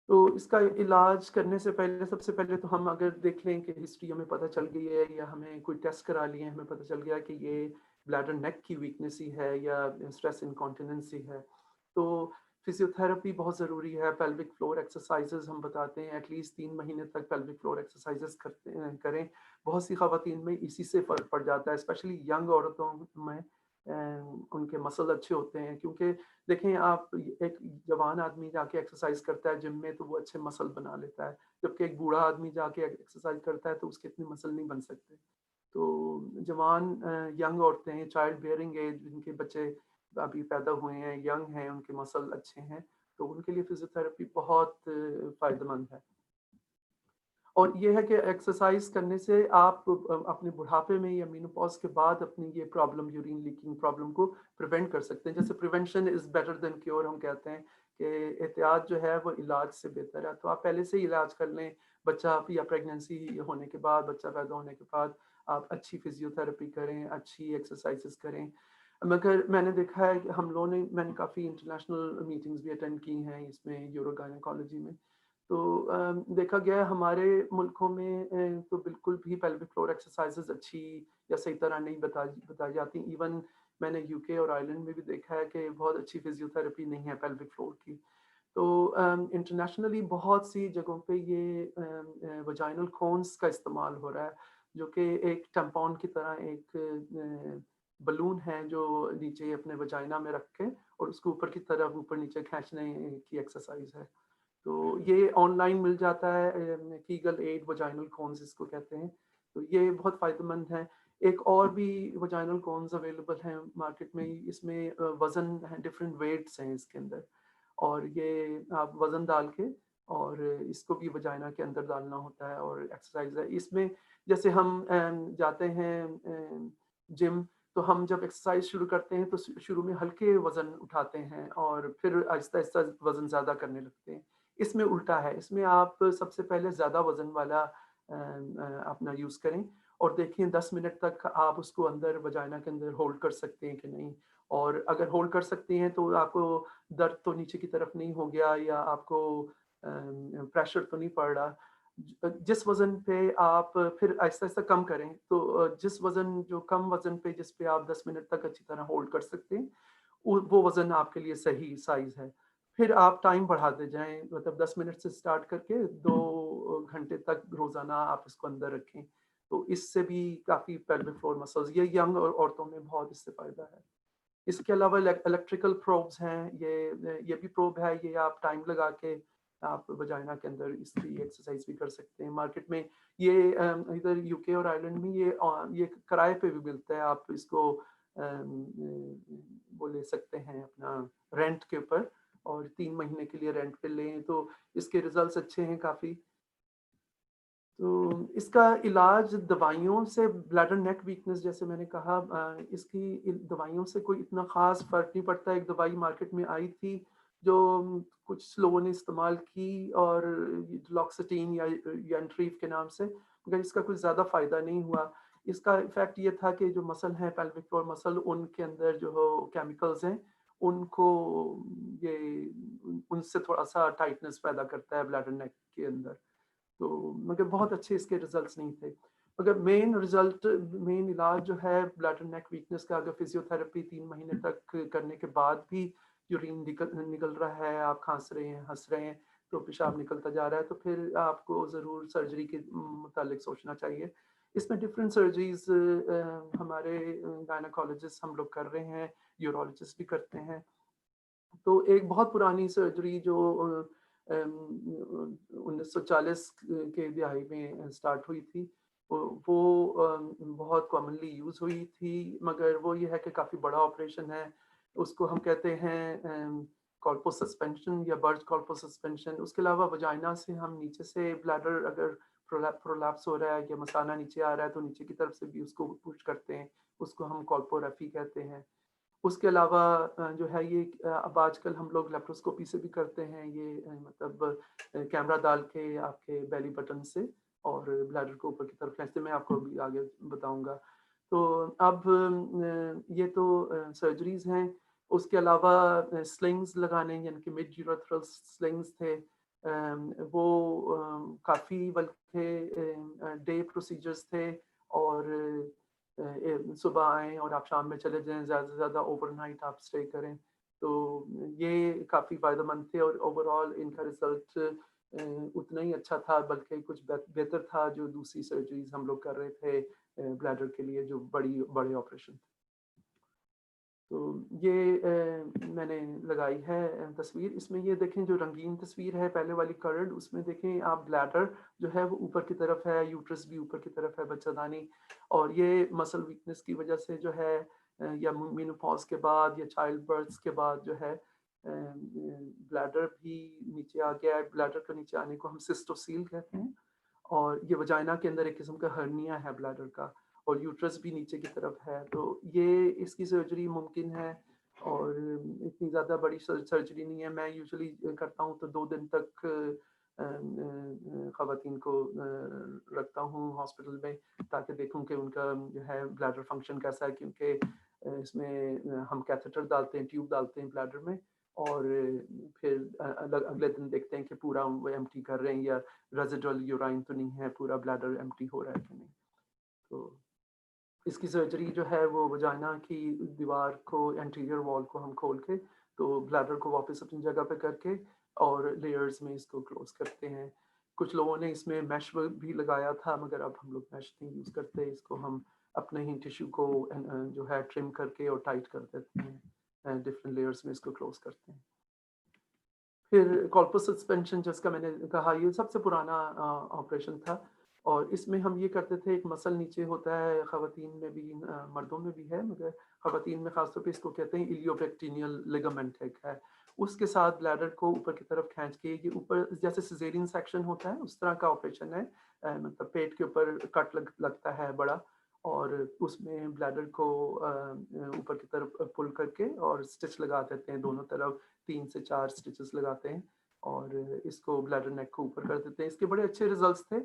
تو اس کا علاج کرنے سے پہلے سب سے پہلے تو ہم اگر دیکھ لیں کہ ہسٹری ہمیں پتہ چل گئی ہے، یا ہمیں کوئی ٹیسٹ کرا لیے ہیں، ہمیں پتہ چل گیا کہ یہ بلیڈر نیک کی ویکنس ہی ہے یا اسٹریس انکانٹیننس ہی ہے، تو فزیو تھراپی بہت ضروری ہے۔ پیلوک فلور ایکسرسائزز ہم بتاتے ہیں ایٹ لیسٹ 3 مہینے تک پیلوک فلور ایکسرسائزز کریں، بہت سی خواتین میں اسی سے فرق پڑ جاتا ہے، اسپیشلی ینگ عورتوں میں ان کے مسل اچھے ہوتے ہیں، کیونکہ دیکھیں آپ ایک جوان آدمی جا کے ایکسرسائز کرتا ہے جم میں تو وہ اچھے مسل بنا لیتا ہے، جبکہ ایک بوڑھا آدمی جا کے ایکسرسائز کرتا ہے تو اس کے اتنے مسل نہیں بن سکتے۔ تو جوان ینگ عورتیں، چائلڈ بیئرنگ ایج، جن کے بچے ابھی پیدا ہوئے ہیں، ینگ ہیں، ان کے مسل اچھے ہیں، تو ان کے لیے فزیو تھراپی بہت فائدہ مند ہے۔ اور یہ ہے کہ ایکسرسائز کرنے سے آپ اپنے بڑھاپے میں یا مینوپاز کے بعد اپنی یہ پرابلم، یورین لیکنگ پرابلم کو پریونٹ کر سکتے ہیں، جیسے prevention is better than cure ہم کہتے ہیں کہ احتیاط جو ہے وہ علاج سے بہتر ہے، تو آپ پہلے سے ہی علاج کر لیں، بچہ یا پریگننسی ہونے کے بعد، بچہ پیدا ہونے کے بعد آپ اچھی فزیو تھراپی کریں، اچھی ایکسرسائزز کریں۔ مگر میں نے دیکھا ہے کہ ہم لوگوں نے، میں نے کافی انٹرنیشنل میٹنگز بھی اٹینڈ کی ہیں اس میں یورو گائنیکالوجی میں، تو دیکھا گیا ہے ہمارے ملکوں میں تو بالکل بھی پیلوک فلور ایکسرسائزز اچھی یا صحیح طرح نہیں بتائی جاتی، ایون میں نے یو کے اور آئرلینڈ میں بھی دیکھا ہے کہ بہت اچھی فزیو تھراپی نہیں ہے پیلوک فلور کی، تو انٹرنیشنلی بہت سی جگہوں پہ یہ وجائنل کونس کا استعمال ہو رہا ہے، جو کہ ایک ٹیمپون کی طرح ایک بلون ہے جو نیچے اپنے وجائنا میں رکھ کے اور اس کو اوپر کی طرف اوپر نیچے کھینچنے کی ایکسرسائز ہے، تو یہ آن لائن مل جاتا ہے، کیگل 8 وجائنل کونز اس کو کہتے ہیں، تو یہ بہت فائدہ مند ہے. ایک اور بھی وجائنل کونز اویلیبل ہیں مارکیٹ میں. اس میں وزن ہے, ڈفرینٹ ویٹس ہیں اس کے اندر, اور یہ آپ وزن ڈال کے اور اس کو بھی وجائنا کے اندر ڈالنا ہوتا ہے, اور ایکسرسائز ہے اس میں. جیسے ہم جاتے ہیں جم, تو ہم جب ایکسرسائز شروع کرتے ہیں تو شروع میں ہلکے وزن اٹھاتے ہیں اور پھر آہستہ آہستہ وزن زیادہ کرنے لگتے ہیں. اس میں الٹا ہے, اس میں آپ سب سے پہلے زیادہ وزن والا اپنا یوز کریں اور دیکھیں 10 منٹ تک آپ اس کو اندر وجائنا کے اندر ہولڈ کر سکتے ہیں کہ نہیں. اور اگر ہولڈ کر سکتے ہیں تو آپ کو درد تو نیچے کی طرف نہیں ہو گیا, یا آپ کو پریشر تو نہیں پڑ رہا. جس وزن پہ آپ پھر آہستہ آہستہ کم کریں, تو جس وزن جو کم وزن پہ جس پہ آپ 10 منٹ تک اچھی طرح ہولڈ کر سکتے ہیں, وہ وزن آپ کے لیے صحیح سائز ہے. پھر آپ ٹائم بڑھاتے جائیں, مطلب 10 منٹ سے سٹارٹ کر کے 2 گھنٹے تک روزانہ آپ اس کو اندر رکھیں. تو اس سے بھی کافی پیلوک فلور مسلز, یہ ینگ عورتوں میں بہت اس سے فائدہ ہے. اس کے علاوہ الیکٹریکل پروبز ہیں, یہ بھی پروب ہے, یہ آپ ٹائم لگا کے آپ وجائنا کے اندر اس کی ایکسرسائز بھی کر سکتے ہیں. مارکیٹ میں یہ ادھر یو کے اور آئرلینڈ میں یہ کرائے پہ بھی ملتا ہے. آپ اس کو وہ لے سکتے ہیں اپنا رینٹ کے اوپر, اور 3 مہینے کے لیے رینٹ پہ لیں, تو اس کے ریزلٹس اچھے ہیں کافی. تو اس کا علاج دوائیوں سے, بلیڈر نیک ویکنس جیسے میں نے کہا, اس کی دوائیوں سے کوئی اتنا خاص فرق نہیں پڑتا. ایک دوائی مارکیٹ میں آئی تھی جو کچھ لوگوں نے استعمال کی, اور لاکسٹین یا ینٹریف کے نام سے, مگر اس کا کچھ زیادہ فائدہ نہیں ہوا. اس کا افیکٹ یہ تھا کہ جو مسل ہیں پیلوک فلور مسل, ان کے اندر جو کیمیکلز ہیں ان کو یہ ان سے تھوڑا سا ٹائٹنس پیدا کرتا ہے بلیڈر نیک کے اندر. تو مگر بہت اچھے اس کے ریزلٹس نہیں تھے. مگر مین علاج جو ہے بلیڈر نیک ویکنس کا, اگر فزیو تھراپی 3 مہینے تک کرنے کے بعد بھی یورین نکل رہا ہے, آپ کھانس رہے ہیں, ہنس رہے ہیں, تو پیشاب نکلتا جا رہا ہے, تو پھر آپ کو ضرور سرجری کے متعلق سوچنا چاہیے. اس میں ڈفرینٹ سرجریز ہمارے گائنیکالوجسٹ ہم لوگ کر رہے ہیں, یورولوجسٹ بھی کرتے ہیں. تو ایک بہت پرانی سرجری جو 1940 کے دہائی میں سٹارٹ ہوئی تھی, وہ بہت کامنلی یوز ہوئی تھی, مگر وہ یہ ہے کہ کافی بڑا آپریشن ہے. اس کو ہم کہتے ہیں کولپو سسپینشن یا برج کولپو سسپینشن. اس کے علاوہ وجائنا سے ہم نیچے سے بلیڈر اگر پرولیپس ہو رہا ہے یا مثانہ نیچے آ رہا ہے, تو نیچے کی طرف سے بھی اس کو پش کرتے ہیں, اس کو ہم کولپوریفی کہتے ہیں. اس کے علاوہ جو ہے یہ اب آج کل ہم لوگ لیپروسکوپی سے بھی کرتے ہیں, یہ مطلب کیمرہ ڈال کے آپ کے بیلی بٹن سے اور بلیڈر کو اوپر کی طرف کھینچتے, میں آپ کو بھی آگے بتاؤں گا. تو اب یہ تو سرجریز ہیں. اس کے علاوہ سلنگز لگانے, یعنی کہ مڈ یوریتھرل سلنگز تھے, وہ کافی بلکہ ڈے پروسیجرز تھے, اور صبح آئیں اور آپ شام میں چلے جائیں, زیادہ سے زیادہ اوور نائٹ آپ اسٹے کریں. تو یہ کافی فائدہ مند تھے, اور اوور آل ان کا رزلٹ اتنا ہی اچھا تھا, بلکہ کچھ بہتر تھا جو دوسری سرجریز ہم لوگ کر رہے تھے بلیڈر کے لیے, جو بڑے آپریشن تھے. تو یہ میں نے لگائی ہے تصویر. اس میں یہ دیکھیں جو رنگین تصویر ہے پہلے والی کرڈ, اس میں دیکھیں آپ بلیڈر جو ہے وہ اوپر کی طرف ہے, یوٹرس بھی اوپر کی طرف ہے, بچہ دانی. اور یہ مسل ویکنس کی وجہ سے جو ہے, یا مینوپاز کے بعد یا چائلڈ برتھ کے بعد جو ہے, بلیڈر بھی نیچے آ گیا ہے. بلیڈر کے نیچے آنے کو ہم سسٹوسیل کہتے ہیں, اور یہ وجائنا کے اندر ایک قسم کا ہرنیا ہے بلیڈر کا, اور یوٹرس بھی نیچے کی طرف ہے. تو یہ اس کی سرجری ممکن ہے, اور اتنی زیادہ بڑی سرجری نہیں ہے. میں یوزلی کرتا ہوں تو 2 دن تک خواتین کو رکھتا ہوں ہاسپٹل میں, تاکہ دیکھوں کہ ان کا جو ہے بلیڈر فنکشن کیسا ہے, کیونکہ اس میں ہم کیتھیٹر ڈالتے ہیں, ٹیوب ڈالتے ہیں بلیڈر میں, اور پھر اگلے دن دیکھتے ہیں کہ پورا وہ ایمٹی کر رہے ہیں, یا ریزیڈول یورائن تو نہیں ہے, پورا بلیڈر ایمٹی ہو رہا ہے کہ نہیں. تو اس کی سرجری جو ہے وہ وجائنا کی دیوار کو, انٹیریور وال کو ہم کھول کے, تو بلیڈر کو واپس اپنی جگہ پہ کر کے, اور لیئرز میں اس کو کلوز کرتے ہیں. کچھ لوگوں نے اس میں میش بھی لگایا تھا, مگر اب ہم لوگ میش نہیں یوز کرتے. اس کو ہم اپنے ہی ٹیشو کو جو ہے ٹرم کر کے اور ٹائٹ کر دیتے ہیں, ڈفرینٹ لیئرز میں اس کو کلوز کرتے ہیں. پھر کولپو سسپینشن جس کا میں نے کہا, یہ سب سے پرانا آپریشن تھا. اور اس میں ہم یہ کرتے تھے، ایک مسل نیچے ہوتا ہے، خواتین میں بھی مردوں میں بھی ہے، مگر خواتین میں خاص طور پہ اس کو کہتے ہیں ایلیوپیکٹینیل لیگامنٹ ہے، اس کے ساتھ بلیڈر کو اوپر کی طرف کھینچ کے، یہ اوپر جیسے سیزیرین سیکشن ہوتا ہے اس طرح کا آپریشن ہے، مطلب پیٹ کے اوپر کٹ لگتا ہے بڑا، اور اس میں بلیڈر کو اوپر کی طرف پل کر کے اور سٹچ لگا دیتے ہیں دونوں طرف، 3 سے 4 سٹچز لگاتے ہیں اور اس کو بلیڈر نیک کو اوپر کر دیتے ہیں. اس کے بڑے اچھے ریزلٹس تھے،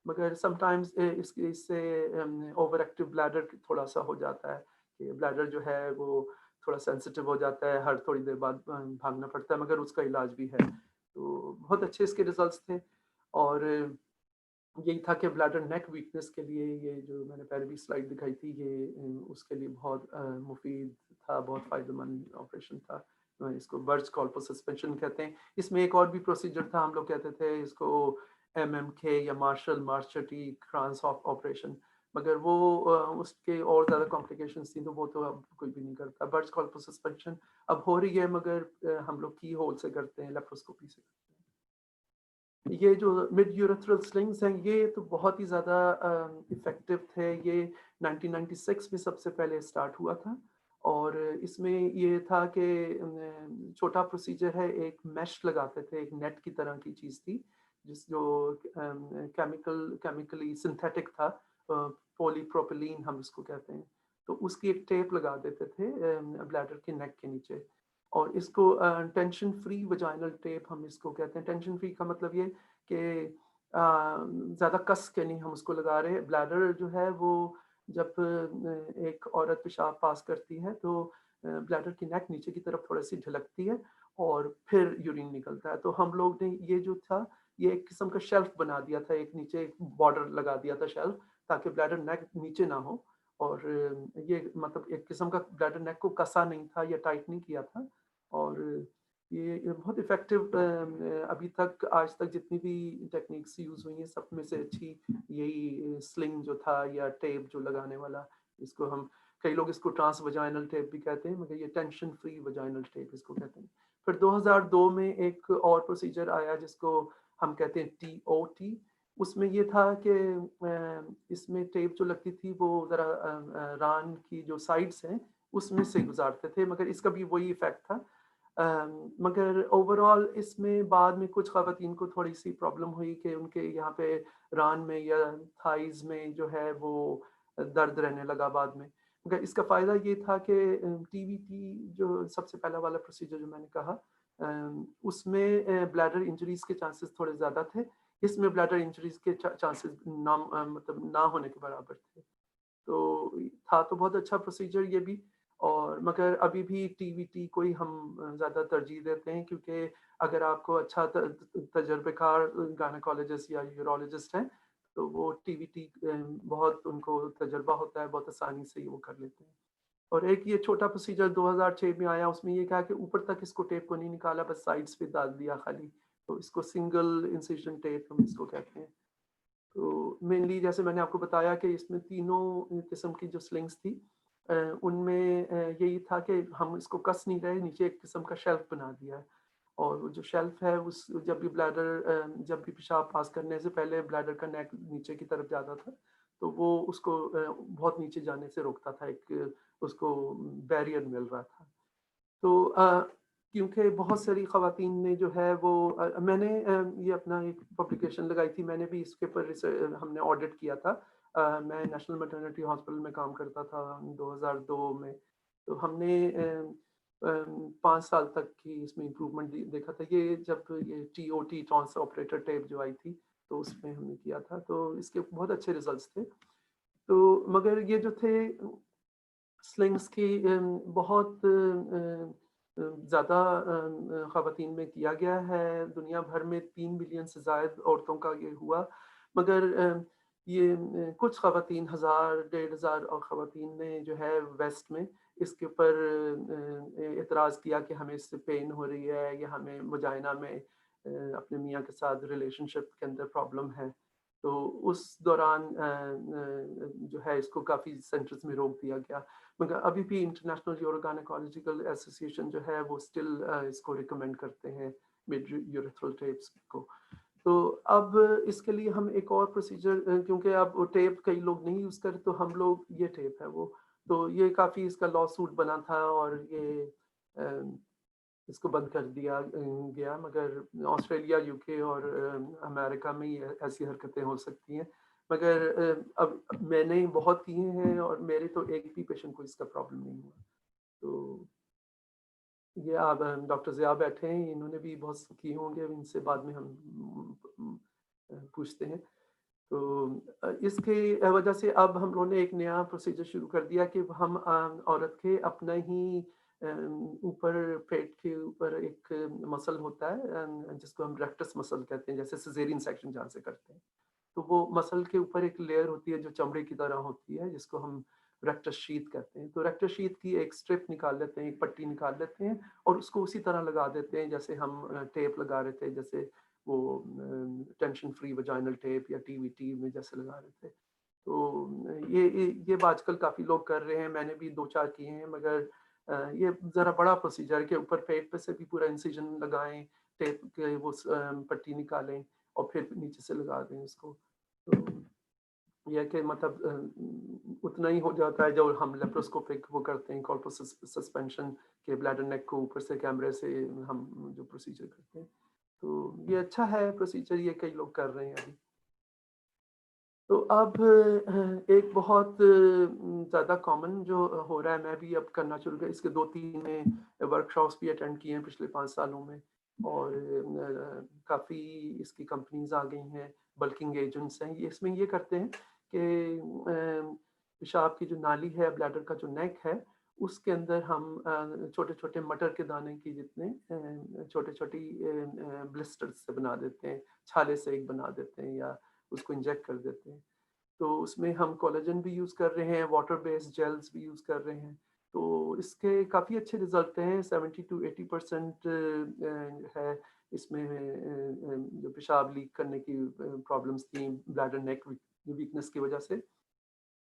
مگر سم ٹائمز اس سے اوور ایکٹیو بلیڈر تھوڑا سا ہو جاتا ہے کہ بلیڈر جو ہے وہ تھوڑا سینسیٹیو ہو جاتا ہے، ہر تھوڑی دیر بعد بھاگنا پڑتا ہے، مگر اس کا علاج بھی ہے. تو بہت اچھے اس کے ریزلٹس تھے. اور یہی تھا کہ بلیڈر نیک ویکنس کے لیے یہ جو میں نے پہلے بھی سلائڈ دکھائی تھی، یہ اس کے لیے بہت مفید تھا، بہت فائدہ مند آپریشن تھا. اس کو برچ کالپو سسپینشن کہتے ہیں. اس میں ایک اور بھی پروسیجر تھا، ہم لوگ کہتے تھے اس کو MMK یا مارشٹی کرانس آپریشن، مگر وہ اس کے اور زیادہ کمپلیکیشنز تھیں، تو وہ تو اب کوئی بھی نہیں کرتا. برچ کالپو سسپینشن اب ہو رہی ہے، مگر ہم لوگ کی ہول سے کرتے ہیں، لیپروسکوپی سے. یہ جو مڈ یورتھرل سلنگز ہیں، یہ تو بہت ہی زیادہ افیکٹو تھے. یہ 1996 میں سب سے پہلے اسٹارٹ ہوا تھا، اور اس میں یہ تھا کہ چھوٹا پروسیجر ہے، ایک میش لگاتے تھے، ایک نیٹ کی طرح کی چیز تھی، جو کیمیکلی سنتھیٹک تھا، پولی پروپیلین ہم اس کو کہتے ہیں. تو اس کی ایک ٹیپ لگا دیتے تھے بلیڈر کے نیک کے نیچے، اور اس کو ٹینشن فری وجائنل ٹیپ ہم اس کو کہتے ہیں. ٹینشن فری کا مطلب یہ کہ زیادہ کس کے نہیں ہم اس کو لگا رہے. بلیڈر جو ہے وہ جب ایک عورت پیشاب پاس کرتی ہے تو بلیڈر کی نیک نیچے کی طرف تھوڑی سی ڈھلکتی ہے اور پھر یورین نکلتا ہے. تو ہم لوگ نے یہ جو تھا، یہ ایک قسم کا شیلف بنا دیا تھا، ایک نیچے ایک بارڈر لگا دیا تھا شیلف، تاکہ بلیڈر نیک نیچے نہ ہو. اور یہ مطلب ایک قسم کا بلیڈر نیک کو کسا نہیں تھا یا ٹائٹ نہیں کیا تھا. اور یہ بہت افیکٹو، ابھی تک آج تک جتنی بھی ٹیکنیکس یوز ہوئی ہیں سب میں سے اچھی یہی سلنگ جو تھا یا ٹیپ جو لگانے والا. اس کو ہم کئی لوگ اس کو ٹرانس وجائنل ٹیپ بھی کہتے ہیں، مگر یہ ٹینشن فری وجائنل ٹیپ اس کو کہتے ہیں. پھر 2002 میں ایک اور پروسیجر آیا جس کو ہم کہتے ہیں TOT. اس میں یہ تھا کہ اس میں ٹیپ جو لگتی تھی وہ ذرا ران کی جو سائڈس ہیں اس میں سے گزارتے تھے، مگر اس کا بھی وہی ایفیکٹ تھا. مگر اوور آل اس میں بعد میں کچھ خواتین کو تھوڑی سی پرابلم ہوئی کہ ان کے یہاں پہ ران میں یا تھائز میں جو ہے وہ درد رہنے لگا بعد میں. مگر اس کا فائدہ یہ تھا کہ TVT جو سب سے پہلا والا پروسیجر جو میں نے کہا، اس میں بلیڈر انجریز کے چانسز تھوڑے زیادہ تھے. اس میں بلیڈر انجریز کے چانسز مطلب نہ ہونے کے برابر تھے. تو تھا تو بہت اچھا پروسیجر یہ بھی. اور مگر ابھی بھی TVT کو ہی ہم زیادہ ترجیح دیتے ہیں، کیونکہ اگر آپ کو اچھا تجربے کار گائنیکالوجسٹ یا یورولوجسٹ ہیں تو وہ TVT بہت ان کو تجربہ ہوتا ہے، بہت آسانی سے ہی وہ کر لیتے ہیں. اور ایک یہ چھوٹا پروسیجر 2006 میں آیا، اس میں یہ کہا کہ اوپر تک اس کو ٹیپ کو نہیں نکالا، بس سائڈس پہ ڈال دیا خالی. تو اس کو سنگل انسیشن ٹیپ ہم اس کو کہتے ہیں. تو مینلی جیسے میں نے آپ کو بتایا کہ اس میں تینوں قسم کی جو سلنگس تھی، ان میں یہی تھا کہ ہم اس کو کس نہیں رہے، نیچے ایک قسم کا شیلف بنا دیا ہے. اور وہ جو شیلف ہے اس جب بھی بلیڈر جب بھی پیشاب پاس کرنے سے پہلے بلیڈر کا نیک نیچے کی طرف جاتا تھا، تو وہ اس کو بہت نیچے جانے سے روکتا تھا، ایک اس کو بیریئر مل رہا تھا. تو کیونکہ بہت ساری خواتین نے جو ہے وہ میں نے یہ اپنا ایک پبلیکیشن لگائی تھی، میں نے بھی اس کے اوپر ہم نے آڈٹ کیا تھا. میں نیشنل میٹرنٹی ہاسپٹل میں کام کرتا تھا 2002 میں. تو ہم نے 5 سال تک کی اس میں امپروومنٹ دیکھا تھا. یہ جب یہ TOT ٹرانس آپریٹر ٹیپ جو آئی تھی تو اس میں ہم نے کیا تھا، تو اس کے بہت اچھے ریزلٹس تھے. تو مگر یہ جو تھے سلنگس کی بہت زیادہ خواتین میں کیا گیا ہے، دنیا بھر میں 3 ملین سے زائد عورتوں کا یہ ہوا. مگر یہ کچھ خواتین 1000-1500 اور خواتین نے جو ہے ویسٹ میں اس کے اوپر اعتراض کیا کہ ہمیں اس سے پین ہو رہی ہے یا ہمیں وجائنا میں اپنے میاں کے ساتھ ریلیشن شپ کے اندر پرابلم ہے. تو اس دوران جو ہے اس کو کافی سینٹرز میں روک دیا گیا. مگر ابھی بھی انٹرنیشنل یوروگائنیکالوجیکل ایسوسی ایشن جو ہے وہ اسٹل اس کو ریکمینڈ کرتے ہیں مڈ یورتھرل ٹیپس کو. تو اب اس کے لیے ہم ایک اور پروسیجر، کیونکہ اب ٹیپ کئی لوگ نہیں یوز کرتے تو ہم لوگ یہ ٹیپ ہے وہ، تو یہ کافی اس کا لا سوٹ بنا تھا اور یہ اس کو بند کر دیا گیا، مگر آسٹریلیا، یو کے اور امریکہ میں یہ ایسی حرکتیں ہو سکتی ہیں، مگر اب میں نے بہت کیے ہیں اور میرے تو ایک بھی پیشنٹ کو اس کا پرابلم نہیں ہوا. تو یہ آپ ڈاکٹر ضیاء بیٹھے ہیں، انہوں نے بھی بہت کیے ہوں گے، ان سے بعد میں ہم پوچھتے ہیں. تو اس کی وجہ سے اب ہم لوگوں نے ایک نیا پروسیجر شروع کر دیا کہ ہم عورت کے اپنا ہی اوپر پیٹ کے اوپر ایک مسل ہوتا ہے جس کو ہم ریکٹس مسل کہتے ہیں، جیسے سیزیرین سیکشن جہاں سے کرتے ہیں، تو وہ مسل کے اوپر ایک لیئر ہوتی ہے جو چمڑے کی طرح ہوتی ہے، جس کو ہم ریکٹس شیت کہتے ہیں. تو ریکٹس شیت کی ایک اسٹرپ نکال لیتے ہیں، ایک پٹی نکال لیتے ہیں اور اس کو اسی طرح لگا دیتے ہیں جیسے ہم ٹیپ لگا رہے تھے، جیسے وہ ٹینشن فری وجائنل ٹیپ یا ٹی وی ٹی میں جیسے لگا رہے تھے. تو یہ آج کل کافی لوگ کر رہے ہیں، میں نے بھی 2-4 کیے ہیں، مگر یہ ذرا بڑا پروسیجر کے اوپر پیٹ پہ سے بھی پورا انسیجن لگائیں، ٹیپ کے وہ پٹی نکالیں اور پھر نیچے سے لگا دیں اس کو. تو یہ کہ مطلب اتنا ہی ہو جاتا ہے جو ہم لیپروسکوپک وہ کرتے ہیں، کارپس سسپینشن کے بلیڈر نیک کو اوپر سے کیمرے سے ہم جو پروسیجر کرتے ہیں. تو یہ اچھا ہے پروسیجر، یہ کئی لوگ کر رہے ہیں ابھی. تو اب ایک بہت زیادہ کامن جو ہو رہا ہے، میں بھی اب کرنا شروع کیا، اس کے 2-3 میں ورک شاپس بھی اٹینڈ کیے ہیں پچھلے 5 سالوں میں، اور کافی اس کی کمپنیز آ گئی ہیں، بلکنگ ایجنٹس ہیں. اس میں یہ کرتے ہیں کہ پیشاب کی جو نالی ہے، بلیڈر کا جو نیک ہے، اس کے اندر ہم چھوٹے چھوٹے مٹر کے دانے کی جتنے چھوٹے چھوٹی بلسٹر سے بنا دیتے ہیں، چھالے سے ایک بنا دیتے ہیں یا اس کو انجیکٹ کر دیتے ہیں. تو اس میں ہم کولیجن بھی یوز کر رہے ہیں، واٹر بیسڈ جیلز بھی یوز کر رہے ہیں. تو اس کے کافی اچھے رزلٹ ہیں، 70-80% ہے اس میں. جو پیشاب لیک کرنے کی پرابلمس تھیں بلیڈر نیک ویکنس کی وجہ سے،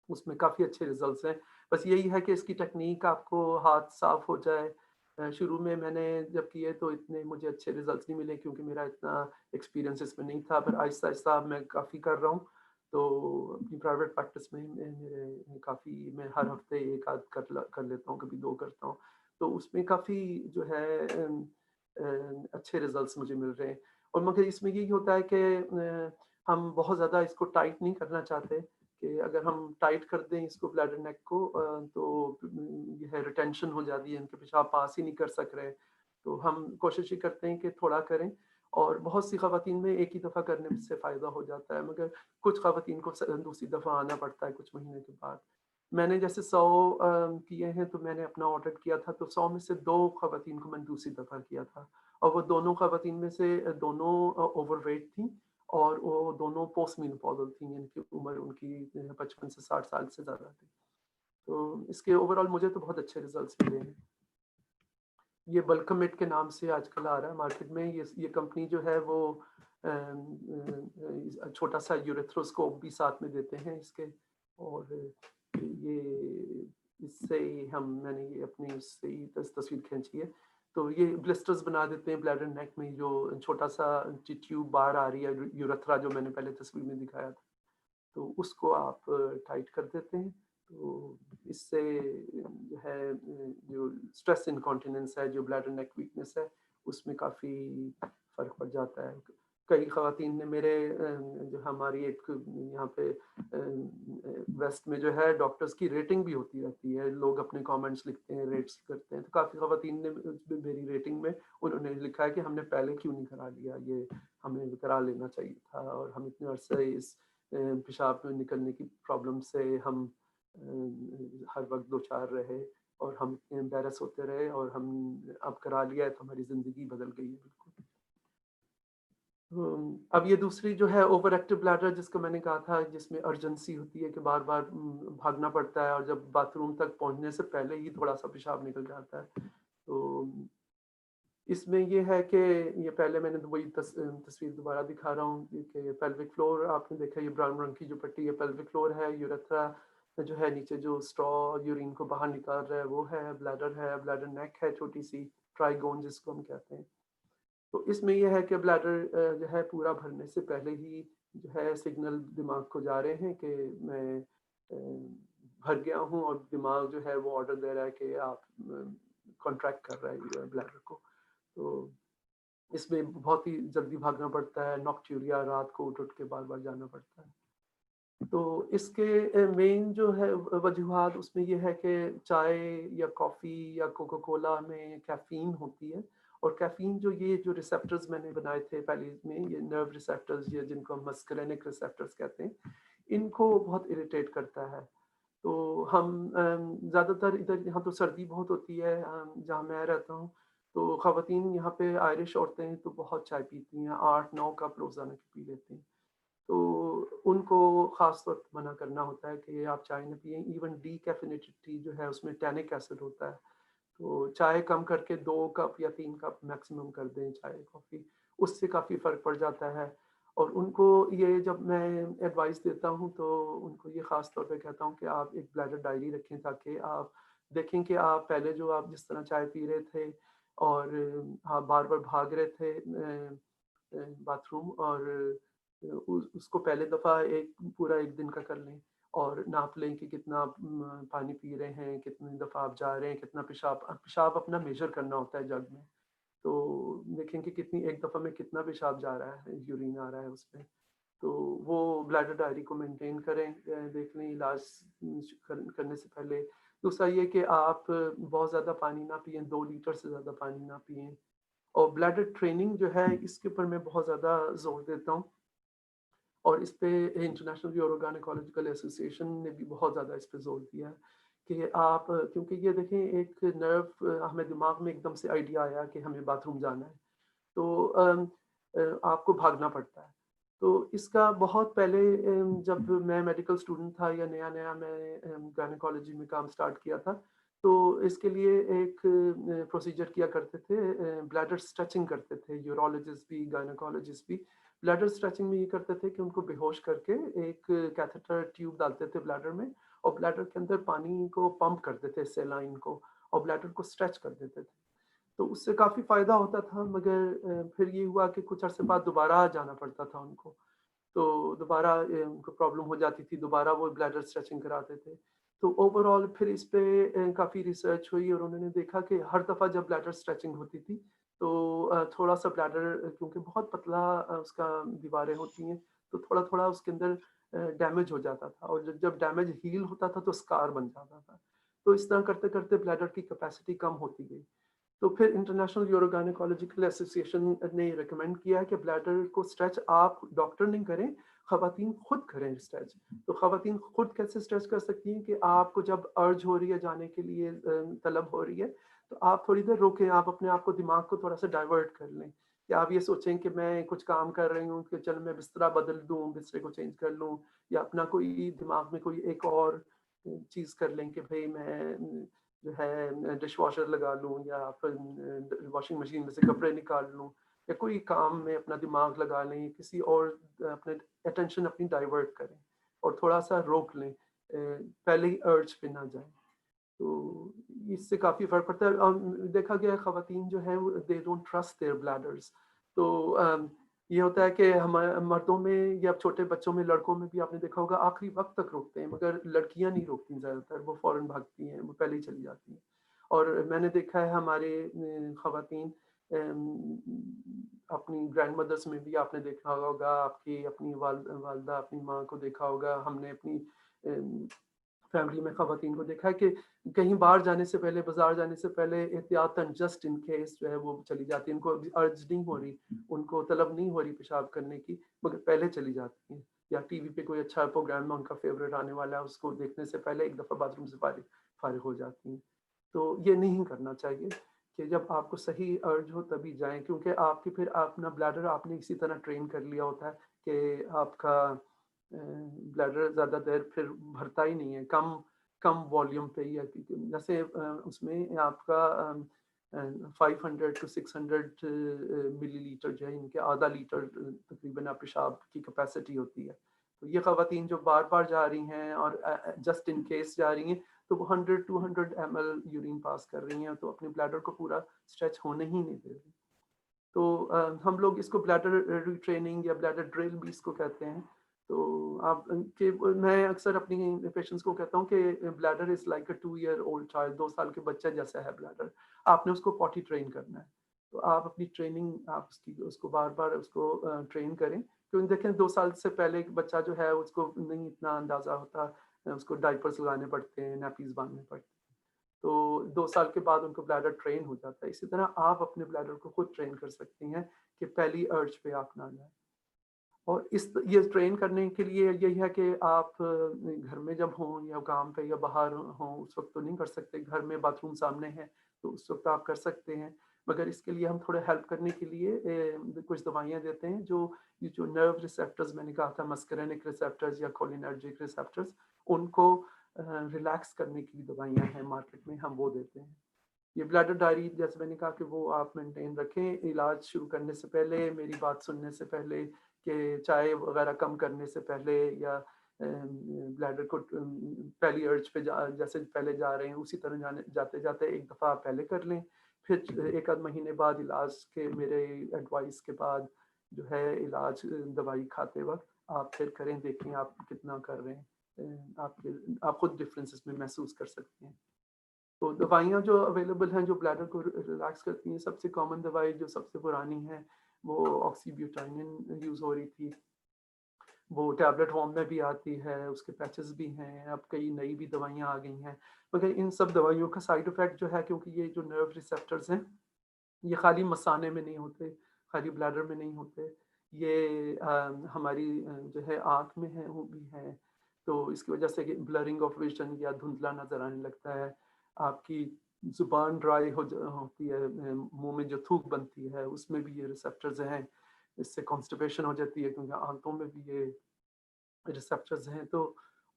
اس میں کافی اچھے ریزلٹس ہیں. بس یہی ہے کہ اس کی ٹیکنیک آپ کو ہاتھ صاف ہو جائے. شروع میں نے جب کیے تو اتنے مجھے اچھے ریزلٹس نہیں ملے کیونکہ میرا اتنا ایکسپیرینس اس میں نہیں تھا، پر آہستہ آہستہ میں کافی کر رہا ہوں. تو اپنی پرائیویٹ پریکٹس میں میرے کافی، میں ہر ہفتے 1 آدھ کر لیتا ہوں، کبھی 2 کرتا ہوں. تو اس میں کافی جو ہے اچھے ریزلٹس مجھے مل رہے ہیں. اور مگر اس میں یہی ہوتا ہے کہ ہم بہت زیادہ اس کو ٹائٹ نہیں کرنا چاہتے، کہ اگر ہم ٹائٹ کر دیں اس کو بلیڈر نیک کو تو یہ ہے ریٹینشن ہو جاتی ہے، ان کے پیشاب پاس ہی نہیں کر سک رہے. تو ہم کوشش یہ کرتے ہیں کہ تھوڑا کریں، اور بہت سی خواتین میں ایک ہی دفعہ کرنے سے فائدہ ہو جاتا ہے، مگر کچھ خواتین کو دوسری دفعہ آنا پڑتا ہے کچھ مہینے کے بعد. میں نے جیسے 100 کیے ہیں تو میں نے اپنا آڈٹ کیا تھا، تو 100 میں سے 2 خواتین کو میں نے دوسری دفعہ کیا تھا، اور وہ دونوں خواتین میں سے دونوں اوور ویٹ تھیں اور وہ دونوں پوسٹ مینوپوزل تھیں، یعنی کہ عمر ان کی 55 سے 60 سال سے زیادہ تھی. تو اس کے اوور آل مجھے تو بہت اچھے ریزلٹس ملے ہیں. یہ بلکمیٹ کے نام سے آج کل آ رہا ہے مارکیٹ میں. یہ کمپنی جو ہے وہ چھوٹا سا یوریتھروسکوپ بھی ساتھ میں دیتے ہیں اس کے، اور یہ اس سے میں نے یہ اپنی اس سے تصویر کھینچی ہے. تو یہ بلسٹرز بنا دیتے ہیں بلیڈر نیک میں، جو چھوٹا سا ٹیوب باہر آ رہی ہے یورتھرا جو میں نے پہلے تصویر میں دکھایا تھا، تو اس کو آپ ٹائٹ کر دیتے ہیں. تو اس سے جو ہے جو اسٹریس انکانٹیننس ہے، جو بلیڈر نیک ویکنس ہے، اس میں کافی فرق پڑ جاتا ہے. کئی خواتین نے میرے جو ہماری ایک یہاں پہ ویسٹ میں جو ہے ڈاکٹرز کی ریٹنگ بھی ہوتی رہتی ہے، لوگ اپنے کامنٹس لکھتے ہیں، ریٹس کرتے ہیں. تو کافی خواتین نے میری ریٹنگ میں انہوں نے لکھا ہے کہ ہم نے پہلے کیوں نہیں کرا لیا، یہ ہمیں کرا لینا چاہیے تھا، اور ہم اتنے عرصے اس پیشاب میں نکلنے کی پرابلم سے ہم ہر وقت 2-4 رہے اور ہم اتنے امبیرس ہوتے رہے، اور ہم اب کرا لیا ہے تو ہماری زندگی بدل گئی ہے بالکل. اب یہ دوسری جو ہے اوور ایکٹیو بلیڈر، جس کو میں نے کہا تھا، جس میں ارجنسی ہوتی ہے کہ بار بار بھاگنا پڑتا ہے اور جب باتھ روم تک پہنچنے سے پہلے ہی تھوڑا سا پیشاب نکل جاتا ہے. تو اس میں یہ ہے کہ یہ پہلے میں نے وہی تصویر دوبارہ دکھا رہا ہوں کہ پیلوک فلور آپ نے دیکھا، یہ براؤن رنگ کی جو پٹی ہے پیلوک فلور ہے، یورتھرا جو ہے نیچے جو اسٹرا یورین کو باہر نکال رہا ہے وہ ہے، بلیڈر نیک ہے چھوٹی سی ٹرائیگون جس کو ہم کہتے ہیں. تو اس میں یہ ہے کہ بلیڈر جو ہے پورا بھرنے سے پہلے ہی جو ہے سگنل دماغ کو جا رہے ہیں کہ میں بھر گیا ہوں، اور دماغ جو ہے وہ آرڈر دے رہا ہے کہ آپ کانٹریکٹ کر رہا ہے بلیڈر کو. تو اس میں بہت ہی جلدی بھاگنا پڑتا ہے، نوکٹیوریا رات کو اٹھ کے بار بار جانا پڑتا ہے. تو اس کے مین جو ہے وجوہات اس میں یہ ہے کہ چائے یا کافی یا کوکا کولا میں کیفین ہوتی ہے، اور کیفین یہ جو ریسیپٹرز میں نے بنائے تھے پہلے میں، یہ نرو ریسیپٹرز، یہ جن کو ہم مسکرینک ریسیپٹرز کہتے ہیں، ان کو بہت اریٹیٹ کرتا ہے. تو ہم زیادہ تر ادھر یہاں تو سردی بہت ہوتی ہے جہاں میں رہتا ہوں، تو خواتین یہاں پہ آئرش عورتیں تو بہت چائے پیتی ہیں، 8-9 کپ روزانہ کی پی لیتی ہیں. تو ان کو خاص طور پہ منع کرنا ہوتا ہے کہ آپ چائے نہ پئیں. ایون ڈی کیفینیٹڈ ٹی جو ہے اس میں ٹینک ایسڈ ہوتا ہے، تو چائے کم کر کے 2 کپ یا 3 کپ میکسیمم کر دیں چائے کافی، اس سے کافی فرق پڑ جاتا ہے. اور ان کو یہ جب میں ایڈوائس دیتا ہوں تو ان کو یہ خاص طور پہ کہتا ہوں کہ آپ ایک بلیڈر ڈائری رکھیں، تاکہ آپ دیکھیں کہ آپ پہلے جو آپ جس طرح چائے پی رہے تھے اور آپ بار بار بھاگ رہے تھے باتھ روم، اور اس کو پہلے دفعہ پورا ایک دن کا کر لیں، اور ناپ لیں کہ کتنا آپ پانی پی رہے ہیں، کتنی دفعہ آپ جا رہے ہیں، کتنا پیشاب اپنا میجر کرنا ہوتا ہے جگ میں. تو دیکھیں کہ کتنی ایک دفعہ میں کتنا پیشاب جا رہا ہے، یورین آ رہا ہے اس میں. تو وہ بلیڈر ڈائری کو مینٹین کریں، دیکھ لیں علاج کرنے سے پہلے. دوسرا یہ کہ آپ بہت زیادہ پانی نہ پئیں، 2 لیٹر سے زیادہ پانی نہ پئیں. اور بلیڈر ٹریننگ جو ہے اس کے اوپر میں بہت زیادہ زور دیتا ہوں، اور اس پہ انٹرنیشنل یوروگائنیکالوجیکل ایسوسیشن نے بھی بہت زیادہ اس پہ زور دیا ہے کہ آپ، کیونکہ یہ دیکھیں ایک نرو ہمیں دماغ میں ایک دم سے آئیڈیا آیا کہ ہمیں باتھ روم جانا ہے، تو آپ کو بھاگنا پڑتا ہے. تو اس کا بہت پہلے جب میں میڈیکل اسٹوڈنٹ تھا یا نیا نیا میں گائنیکالوجی میں کام سٹارٹ کیا تھا، تو اس کے لیے ایک پروسیجر کیا کرتے تھے، بلیڈر اسٹریچنگ کرتے تھے یورولوجسٹ بھی گائنیکالوجسٹ بھی. بلیڈر اسٹریچنگ میں یہ کرتے تھے کہ ان کو بے ہوش کر کے ایک کیتھیٹر ٹیوب ڈالتے تھے بلیڈر میں، اور بلیڈر کے اندر پانی کو پمپ کرتے تھے سیلائن کو، اور بلیڈر کو اسٹریچ کر دیتے تھے. تو اس سے کافی فائدہ ہوتا تھا، مگر پھر یہ ہوا کہ کچھ عرصے بعد دوبارہ جانا پڑتا تھا ان کو، تو دوبارہ ان کو پرابلم ہو جاتی تھی، دوبارہ وہ بلیڈر اسٹریچنگ کراتے تھے. تو اوور آل پھر اس پہ کافی ریسرچ ہوئی، اور انہوں نے دیکھا کہ ہر دفعہ جب بلیڈر اسٹریچنگ ہوتی تھی تو تھوڑا سا بلیڈر، کیونکہ بہت پتلا اس کا دیواریں ہوتی ہیں، تو تھوڑا تھوڑا اس کے اندر ڈیمیج ہو جاتا تھا، اور جب ڈیمیج ہیل ہوتا تھا تو اسکار بن جاتا تھا. تو اس طرح کرتے کرتے بلیڈر کی کیپیسٹی کم ہوتی گئی. تو پھر انٹرنیشنل یوروگائنیکالوجیکل ایسوسیشن نے ریکمینڈ کیا کہ بلیڈر کو اسٹریچ آپ ڈاکٹر نہیں کریں، خواتین خود کریں اسٹریچ. تو خواتین خود کیسے اسٹریچ کر سکتی ہیں کہ آپ کو جب ارج ہو رہی ہے جانے کے لیے، طلب ہو رہی ہے، تو آپ تھوڑی دیر روکیں، آپ اپنے آپ کو دماغ کو تھوڑا سا ڈائیورٹ کر لیں، کہ آپ یہ سوچیں کہ میں کچھ کام کر رہی ہوں، کہ چل میں بستر بدل دوں، بسترے کو چینج کر لوں، یا اپنا کوئی دماغ میں کوئی ایک اور چیز کر لیں کہ بھئی میں جو ہے ڈش واشر لگا لوں، یا پھر واشنگ مشین میں سے کپڑے نکال لوں، یا کوئی کام میں اپنا دماغ لگا لیں، کسی اور اپنے اٹینشن اپنی ڈائیورٹ کریں، اور تھوڑا سا روک لیں، پہلے ہی ارج پہ نہ جائیں. تو اس سے کافی فرق پڑتا ہے. اور دیکھا گیا ہے خواتین جو ہیں دے ڈونٹ ٹرسٹ دیئر بلیڈرز. تو یہ ہوتا ہے کہ ہمارے مردوں میں یا چھوٹے بچوں میں، لڑکوں میں بھی آپ نے دیکھا ہوگا آخری وقت تک روکتے ہیں، مگر لڑکیاں نہیں روکتی زیادہ تر، وہ فوراً بھاگتی ہیں، وہ پہلے ہی چلی جاتی ہیں. اور میں نے دیکھا ہے ہمارے خواتین اپنی گرینڈ مدرس میں بھی آپ نے دیکھا ہوگا، آپ کی اپنی والدہ اپنی ماں کو دیکھا ہوگا، ہم نے اپنی فیملی میں خواتین کو دیکھا ہے کہ کہیں باہر جانے سے پہلے، بازار جانے سے پہلے احتیاطاً جسٹ ان کیس جو ہے وہ چلی جاتی ہیں. ان کو ارج نہیں ہو رہی، ان کو طلب نہیں ہو رہی پیشاب کرنے کی، مگر پہلے چلی جاتی ہیں. یا ٹی وی پہ کوئی اچھا پروگرام ان کا فیوریٹ آنے والا ہے، اس کو دیکھنے سے پہلے ایک دفعہ باتھ روم سے فارغ ہو جاتی ہیں. تو یہ نہیں کرنا چاہیے کہ جب آپ کو صحیح ارج ہو تبھی جائیں، کیونکہ آپ کی پھر اپنا بلیڈر آپ نے اسی طرح ٹرین کر لیا ہوتا ہے کہ آپ کا بلیڈر زیادہ دیر پھر بھرتا ہی نہیں ہے، کم والیوم پہ ہی ہے. جیسے اس میں آپ کا 500 to 600 ملی لیٹر جو ہے، ان کے آدھا لیٹر تقریباً پیشاب کی کیپیسٹی ہوتی ہے. تو یہ خواتین جو بار بار جا رہی ہیں اور جسٹ ان کیس جا رہی ہیں، تو وہ 100-200 ml یورین پاس کر رہی ہیں، تو اپنے بلیڈر کو پورا اسٹریچ ہونے ہی نہیں دے رہی. تو ہم لوگ اس کو بلیڈر ریٹریننگ یا بلیڈر ڈرل بھی اس کو کہتے ہیں. تو آپ کہ میں اکثر اپنی پیشنٹس کو کہتا ہوں کہ bladder is like a 2-year-old child, 2 سال کے بچہ جیسا ہے بلیڈر. آپ نے اس کو پوٹی ٹرین کرنا ہے. تو آپ اپنی ٹریننگ آپ اس کو بار بار اس کو ٹرین کریں. کیونکہ دیکھیں 2 سال سے پہلے بچہ جو ہے اس کو نہیں اتنا اندازہ ہوتا, اس کو ڈائپرس لگانے پڑتے ہیں, نیپیز باندھنے پڑتے ہیں. تو 2 سال کے بعد ان کو بلیڈر ٹرین ہو جاتا ہے. اسی طرح آپ اپنے بلیڈر کو خود ٹرین کر سکتے ہیں کہ پہلی ارج پہ آپ نہ جائیں. اور یہ ٹرین کرنے کے لیے یہی ہے کہ آپ گھر میں جب ہوں یا کام پہ یا باہر ہوں اس وقت تو نہیں کر سکتے. گھر میں باتھ روم سامنے ہے تو اس وقت آپ کر سکتے ہیں, مگر اس کے لیے ہم تھوڑے ہیلپ کرنے کے لیے کچھ دوائیاں دیتے ہیں. جو نرو ریسیپٹرز میں نے کہا تھا, مسکرینک ریسیپٹرز یا کولینرجک ریسیپٹرز, ان کو ریلیکس کرنے کی دوائیاں ہیں مارکیٹ میں, ہم وہ دیتے ہیں. یہ بلیڈر ڈائری جیسے میں نے کہا کہ وہ آپ مینٹین رکھیں. علاج شروع کرنے سے پہلے, میری بات سننے سے پہلے, کہ چائے وغیرہ کم کرنے سے پہلے, یا بلیڈر کو پہلی ارج پہ جیسے پہلے جا رہے ہیں اسی طرح جاتے جاتے ایک دفعہ پہلے کر لیں. پھر ایک آدھ مہینے بعد علاج کے میرے ایڈوائس کے بعد جو ہے علاج دوائی کھاتے وقت آپ پھر کریں, دیکھیں آپ کتنا کر رہے ہیں. آپ خود ڈفرینس اس میں محسوس کر سکتے ہیں. تو دوائیاں جو اویلیبل ہیں جو بلیڈر کو ریلیکس کرتی ہیں, سب سے کامن دوائی جو سب سے پرانی ہے وہ آکسی بیوٹائنن یوز ہو رہی تھی. وہ ٹیبلٹ فارم میں بھی آتی ہے, اس کے پیچز بھی ہیں, اب کئی نئی بھی دوائیاں آ گئی ہیں. مگر ان سب دوائیوں کا سائڈ افیکٹ جو ہے, کیونکہ یہ جو نرو ریسیپٹرز ہیں یہ خالی مثانے میں نہیں ہوتے, خالی بلیڈر میں نہیں ہوتے, یہ ہماری جو ہے آنکھ میں ہے وہ بھی ہے. تو اس کی وجہ سے بلرنگ آف ویژن یا دھندلا نظر آنے لگتا ہے. آپ کی زبان ڈرائی ہوتی ہے, منہ میں جو تھوک بنتی ہے اس میں بھی یہ ریسیپٹرز ہیں. اس سے کانسٹیپیشن ہو جاتی ہے کیونکہ آنتوں میں بھی یہ ریسیپٹرز ہیں. تو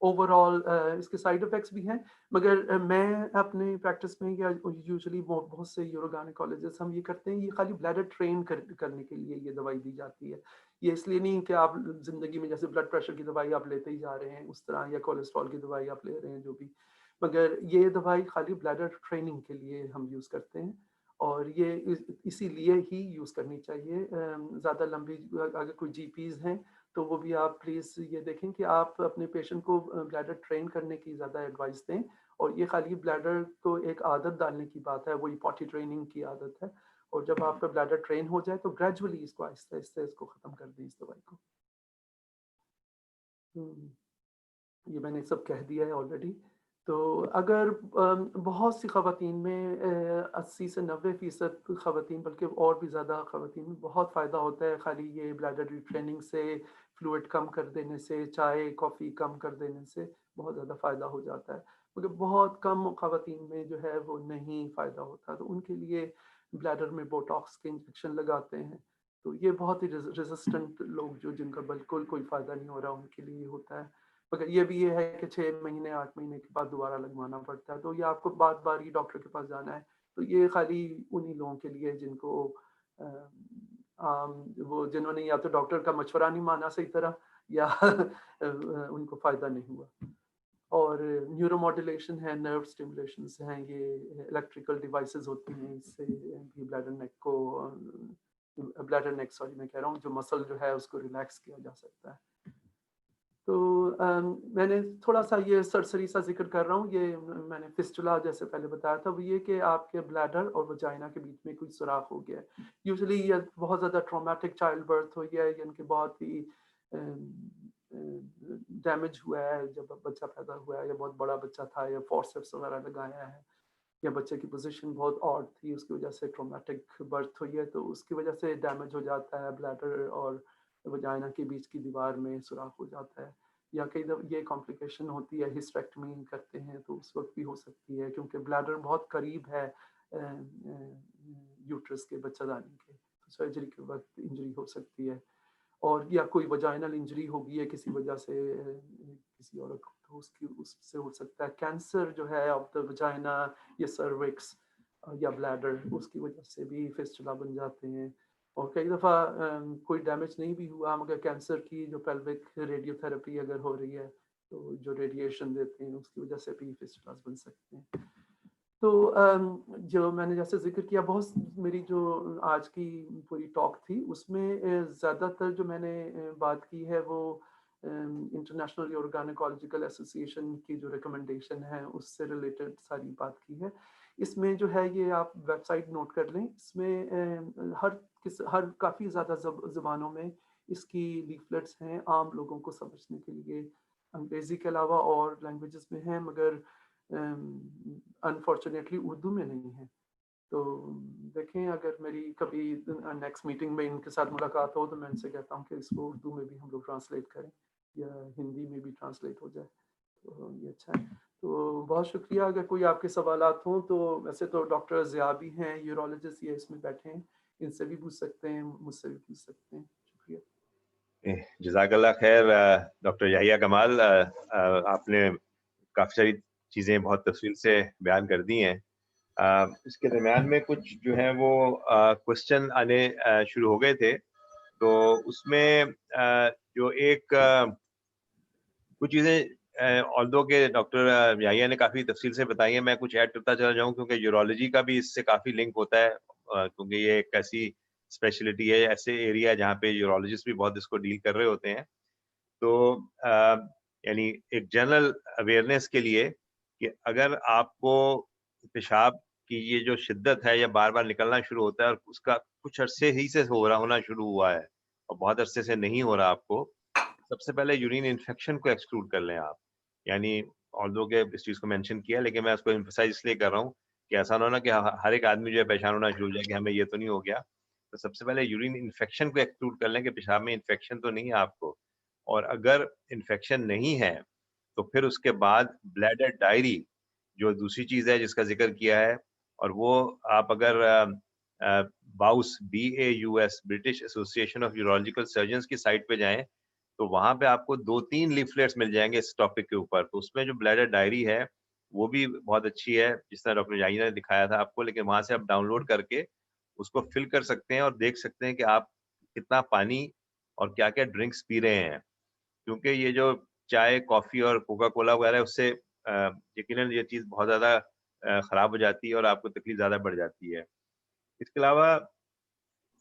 اوور آل اس کے سائڈ افیکٹس بھی ہیں. مگر میں اپنے پریکٹس میں یا یوزلی بہت سے یوروگینیکالوجسٹ ہم یہ کرتے ہیں, یہ خالی بلیڈر ٹرین کرنے کے لیے یہ دوائی دی جاتی ہے. یہ اس لیے نہیں کہ آپ زندگی میں جیسے بلڈ پریشر کی دوائی آپ لیتے ہی جا رہے ہیں اس طرح, یا کولیسٹرول کی دوائی آپ لے رہے ہیں جو بھی, مگر یہ دوائی خالی بلیڈر ٹریننگ کے لیے ہم یوز کرتے ہیں. اور یہ اسی لیے ہی یوز کرنی چاہیے. زیادہ لمبی اگر کوئی جی پیز ہیں تو وہ بھی آپ پلیز یہ دیکھیں کہ آپ اپنے پیشنٹ کو بلیڈر ٹرین کرنے کی زیادہ ایڈوائس دیں. اور یہ خالی بلیڈر کو ایک عادت ڈالنے کی بات ہے, وہی پوٹی ٹریننگ کی عادت ہے. اور جب آپ کا بلیڈر ٹرین ہو جائے تو گریجولی اس کو آہستہ آہستہ اس کو ختم کر دیں, اس دوائی کو. یہ میں نے سب کہہ دیا ہے آلریڈی. تو اگر بہت سی خواتین میں 80 سے 90% خواتین, بلکہ اور بھی زیادہ خواتین میں بہت فائدہ ہوتا ہے خالی یہ بلیڈر ریٹریننگ سے, فلوئڈ کم کر دینے سے, چائے کافی کم کر دینے سے بہت زیادہ فائدہ ہو جاتا ہے. مگر بہت کم خواتین میں جو ہے وہ نہیں فائدہ ہوتا, تو ان کے لیے بلیڈر میں بوٹاکس کے انجیکشن لگاتے ہیں. تو یہ بہت ہی ریزسٹنٹ لوگ جو جن کا بالکل کوئی فائدہ نہیں ہو رہا ان کے لیے ہوتا ہے. مگر یہ بھی یہ ہے کہ 6 مہینے 8 مہینے کے بعد دوبارہ لگوانا پڑتا ہے. تو یہ آپ کو بار بار ہی ڈاکٹر کے پاس جانا ہے. تو یہ خالی انہی لوگوں کے لیے جن کو وہ جنہوں نے یا تو ڈاکٹر کا مشورہ نہیں مانا صحیح طرح, یا ان کو فائدہ نہیں ہوا. اور نیورو ماڈولیشن ہے, نرو اسٹیمولیشنز ہیں, یہ الیکٹریکل ڈیوائسز ہوتی ہیں, اس سے بھی بلیڈر نیک کو میں کہہ رہا ہوں جو مسل جو ہے اس کو ریلیکس کیا جا سکتا ہے. تو میں نے تھوڑا سا یہ سرسری سا ذکر کر رہا ہوں. یہ میں نے فسٹولا جیسے پہلے بتایا تھا, وہ یہ کہ آپ کے بلیڈر اور وجائنا کے بیچ میں کوئی سوراخ ہو گیا ہے. یوزلی یہ بہت زیادہ ٹرامیٹک چائلڈ برتھ ہوئی ہے, یعنی کہ بہت ہی ڈیمیج ہوا ہے جب بچہ پیدا ہوا ہے, یا بہت بڑا بچہ تھا, یا فورسپس وغیرہ لگایا ہے, یا بچے کی پوزیشن بہت آڈ تھی, اس کی وجہ سے ٹرامیٹک برتھ ہوئی ہے. تو اس کی وجہ سے ڈیمیج ہو جاتا ہے بلیڈر اور وجائنا کے بیچ کی دیوار میں سوراخ ہو جاتا ہے. یا کئی دفعہ یہ کمپلیکیشن ہوتی ہے, ہسٹریکٹمی کرتے ہیں تو اس وقت بھی ہو سکتی ہے, کیونکہ بلیڈر بہت قریب ہے یوٹرس کے بچہ دانی کے, تو سرجری کے وقت انجری ہو سکتی ہے. اور یا کوئی وجائنل انجری ہوگی ہے کسی وجہ سے کسی عورت کو, تو اس سے ہو سکتا ہے کینسر جو ہے آف دا وجائنا یا سروکس یا بلیڈر, اس کی وجہ سے بھی فسٹولا بن جاتے ہیں. اور کئی دفعہ کوئی ڈیمیج نہیں بھی ہوا, مگر کینسر کی جو پیلوک ریڈیو تھراپی اگر ہو رہی ہے تو جو ریڈیشن دیتے ہیں اس کی وجہ سے بھی فسٹولاز بن سکتے ہیں. تو جو میں نے جیسے ذکر کیا بہت میری جو آج کی پوری ٹاک تھی اس میں زیادہ تر جو میں نے بات کی ہے وہ انٹرنیشنل آرگینوکالوجیکل ایسوسیشن کی جو ریکمنڈیشن ہے اس سے ریلیٹڈ ساری بات کی ہے. اس میں جو ہے یہ آپ ویب سائٹ نوٹ کر لیں. اس میں ہر کافی زیادہ زبانوں میں اس کی لیفلیٹس ہیں عام لوگوں کو سمجھنے کے لیے. انگریزی کے علاوہ اور لینگویجز میں ہیں مگر انفارچونیٹلی اردو میں نہیں ہے. تو دیکھیں اگر میری کبھی نیکسٹ میٹنگ میں ان کے ساتھ ملاقات ہو تو میں ان سے کہتا ہوں کہ اس کو اردو میں بھی ہم لوگ ٹرانسلیٹ کریں یا ہندی میں بھی ٹرانسلیٹ ہو جائے تو یہ اچھا ہے. تو بہت شکریہ. اگر کوئی آپ کے سوالات ہوں تو ویسے تو ڈاکٹر ضیاء بھی ہیں یورولوجسٹ یہ اس میں بیٹھے ہیں, ان سے بھی پوچھ سکتے ہیں, مجھ سے بھی پوچھ سکتے ہیں. شکریہ.
جزاک اللہ خیر ڈاکٹر یحییٰ کمال, آپ نے کافی ساری چیزیں بہت تفصیل سے بیان کر دی ہیں. اس کے درمیان میں کچھ جو ہیں وہ کوشچن آنے شروع ہو گئے تھے, تو اس میں جو ایک کچھ چیزیں آلدو کہ ڈاکٹر یحییٰ نے کافی تفصیل سے بتائی ہیں, میں کچھ ایڈ کرتا چلا جاؤں کیونکہ یورولوجی کا بھی اس سے کافی لنک ہوتا ہے, کیونکہ یہ ایک ایسی اسپیشلٹی ہے, ایسے ایریا جہاں پہ یورولوجسٹ بھی بہت اس کو ڈیل کر رہے ہوتے ہیں. تو یعنی ایک جنرل اویئرنیس کے لیے کہ اگر آپ کو پیشاب کی یہ جو شدت ہے یا بار بار نکلنا شروع ہوتا ہے اور اس کا کچھ عرصے ہی سے ہونا شروع ہوا ہے اور بہت عرصے سے نہیں ہو رہا آپ کو, سب سے پہلے یورین انفیکشن کو ایکسکلوڈ کر لیں آپ. یعنی آلدو کہ اس چیز کو مینشن کیا لیکن میں اس کو ایمفسائز اس لیے کر رہا ہوں کہ ایسا نہ ہونا کہ ہر ایک آدمی جو ہے پریشان ہونا شروع ہو جائے کہ ہمیں یہ تو نہیں ہو گیا. تو سب سے پہلے یورین انفیکشن کو ایکسکلوڈ کر لیں کہ پیشاب میں انفیکشن تو نہیں ہے آپ کو, اور اگر انفیکشن نہیں ہے تو پھر اس کے بعد بلیڈر ڈائری جو دوسری چیز ہے جس کا ذکر کیا ہے, اور وہ آپ اگر BAUS BAUS British Association of Urological Surgeons کی سائٹ پہ جائیں تو وہاں پہ آپ کو 2-3 لیفلیٹس مل جائیں گے اس ٹاپک کے اوپر. تو اس میں جو بلیڈر ڈائری ہے وہ بھی بہت اچھی ہے جس طرح ڈاکٹر یحییٰ نے دکھایا تھا آپ کو, لیکن وہاں سے آپ ڈاؤن لوڈ کر کے اس کو فل کر سکتے ہیں اور دیکھ سکتے ہیں کہ آپ کتنا پانی اور کیا کیا ڈرنکس پی رہے ہیں. کیونکہ یہ جو چائے, کافی اور کوکا کولا وغیرہ اس سے یقیناً یہ چیز بہت زیادہ خراب ہو جاتی ہے اور آپ کو تکلیف زیادہ بڑھ جاتی ہے. اس کے علاوہ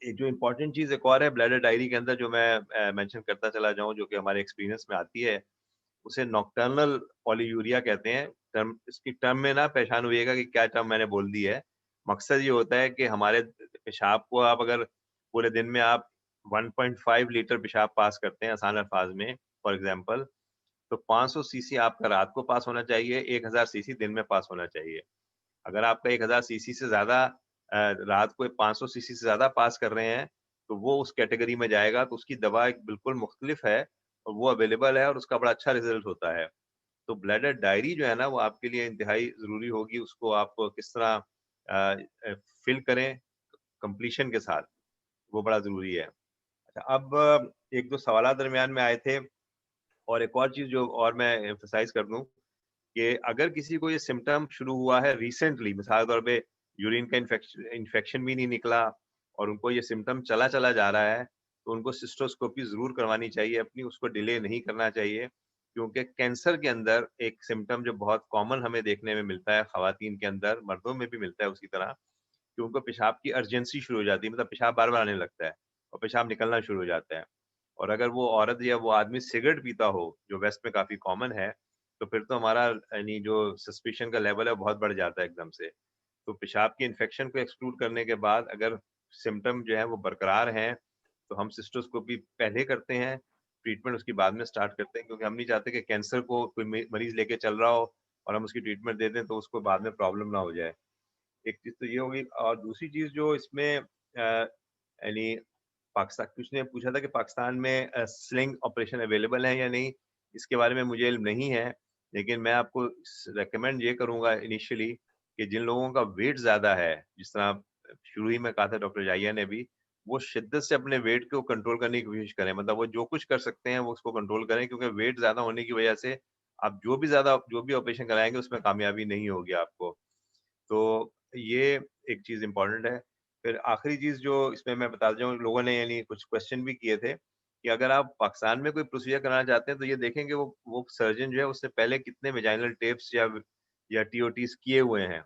ایک جو امپورٹنٹ چیز ایک اور ہے بلیڈر ڈائری کے اندر جو میں مینشن کرتا چلا جاؤں جو کہ ہمارے ایکسپیرینس میں آتی ہے, اسے نوکٹرنل پولی یوریا کہتے ہیں. اس کی ٹرم میں نہ پریشان ہوئیے گا کہ کیا ٹرم میں نے بول دی ہے. مقصد یہ ہوتا ہے کہ ہمارے پیشاب کو آپ اگر پورے دن میں آپ 1.5 لیٹر پیشاب پاس کرتے ہیں آسان الفاظ میں فار ایگزامپل, تو 500 cc آپ کا رات کو پاس ہونا چاہیے, 1000 cc دن میں پاس ہونا چاہیے. اگر آپ کا 1000 cc سے زیادہ رات کو 500 cc سے زیادہ پاس کر رہے ہیں تو وہ اس کیٹیگری میں جائے گا. تو اس کی دوا ایک بالکل مختلف ہے اور وہ اویلیبل ہے اور اس کا بڑا اچھا ریزلٹ ہوتا ہے. تو بلیڈر ڈائری جو ہے نا وہ آپ کے لیے انتہائی ضروری ہوگی. اس کو آپ کس طرح فل کریں کمپلیشن کے ساتھ, وہ بڑا ضروری ہے. اچھا, اب ایک دو سوالات درمیان میں آئے تھے, اور ایک اور چیز جو اور میں ایمفسائز کر دوں کہ اگر کسی کو یہ سمٹم شروع ہوا ہے ریسنٹلی, مثال کے طور پہ یورین کا انفیکشن بھی نہیں نکلا اور ان کو یہ سمٹم چلا جا رہا ہے, تو ان کو سسٹوسکوپی ضرور کروانی چاہیے اپنی, اس کو ڈیلے نہیں کرنا چاہیے. کیونکہ کینسر کے اندر ایک سمٹم جو بہت کامن ہمیں دیکھنے میں ملتا ہے خواتین کے اندر, مردوں میں بھی ملتا ہے اسی طرح, کہ ان کو پیشاب کی ارجنسی شروع ہو جاتی ہے, مطلب پیشاب بار بار آنے لگتا ہے اور پیشاب نکلنا شروع ہو جاتا ہے. اور اگر وہ عورت یا وہ آدمی سگریٹ پیتا ہو جو ویسٹ میں کافی کامن ہے, تو پھر تو ہمارا یعنی جو سسپیشن کا لیول ہے بہت بڑھ جاتا ہے ایک دم سے. تو پیشاب کی انفیکشن کو ایکسکلوڈ کرنے کے بعد اگر سمٹم جو ہے وہ برقرار ہیں تو ہم سسٹوسکوپی پہلے کرتے ہیں, ٹریٹمنٹ اس کی بعد میں سٹارٹ کرتے ہیں, کیونکہ ہم نہیں چاہتے کہ کینسر کو کوئی مریض لے کے چل رہا ہو اور ہم اس کی ٹریٹمنٹ دے دیں تو اس کو بعد میں پرابلم نہ ہو جائے. ایک چیز تو یہ ہوگی. اور دوسری چیز جو اس میں یعنی پاکستان, کچھ نے پوچھا تھا کہ پاکستان میں سلنگ آپریشن اویلیبل ہے یا نہیں, اس کے بارے میں مجھے علم نہیں ہے, لیکن میں آپ کو ریکمینڈ یہ کروں گا انیشلی کہ جن لوگوں کا ویٹ زیادہ ہے, جس طرح شروع ہی میں کہا تھا ڈاکٹر یحییٰ نے بھی, وہ شدت سے اپنے ویٹ کو کنٹرول کرنے کی کوشش کریں. مطلب وہ جو کچھ کر سکتے ہیں وہ اس کو کنٹرول کریں, کیونکہ ویٹ زیادہ ہونے کی وجہ سے آپ جو بھی آپریشن کرائیں گے اس میں کامیابی نہیں ہوگی آپ کو. تو یہ ایک چیز امپورٹنٹ ہے. پھر آخری چیز جو اس میں بتا جاؤں, لوگوں نے یعنی کچھ کوشچن بھی کیے تھے کہ اگر آپ پاکستان میں کوئی پروسیجر کرانا چاہتے ہیں تو یہ دیکھیں کہ وہ سرجن جو ہے اس سے پہلے کتنے ویجائنل ٹیپس یا TOTs کیے ہوئے ہیں.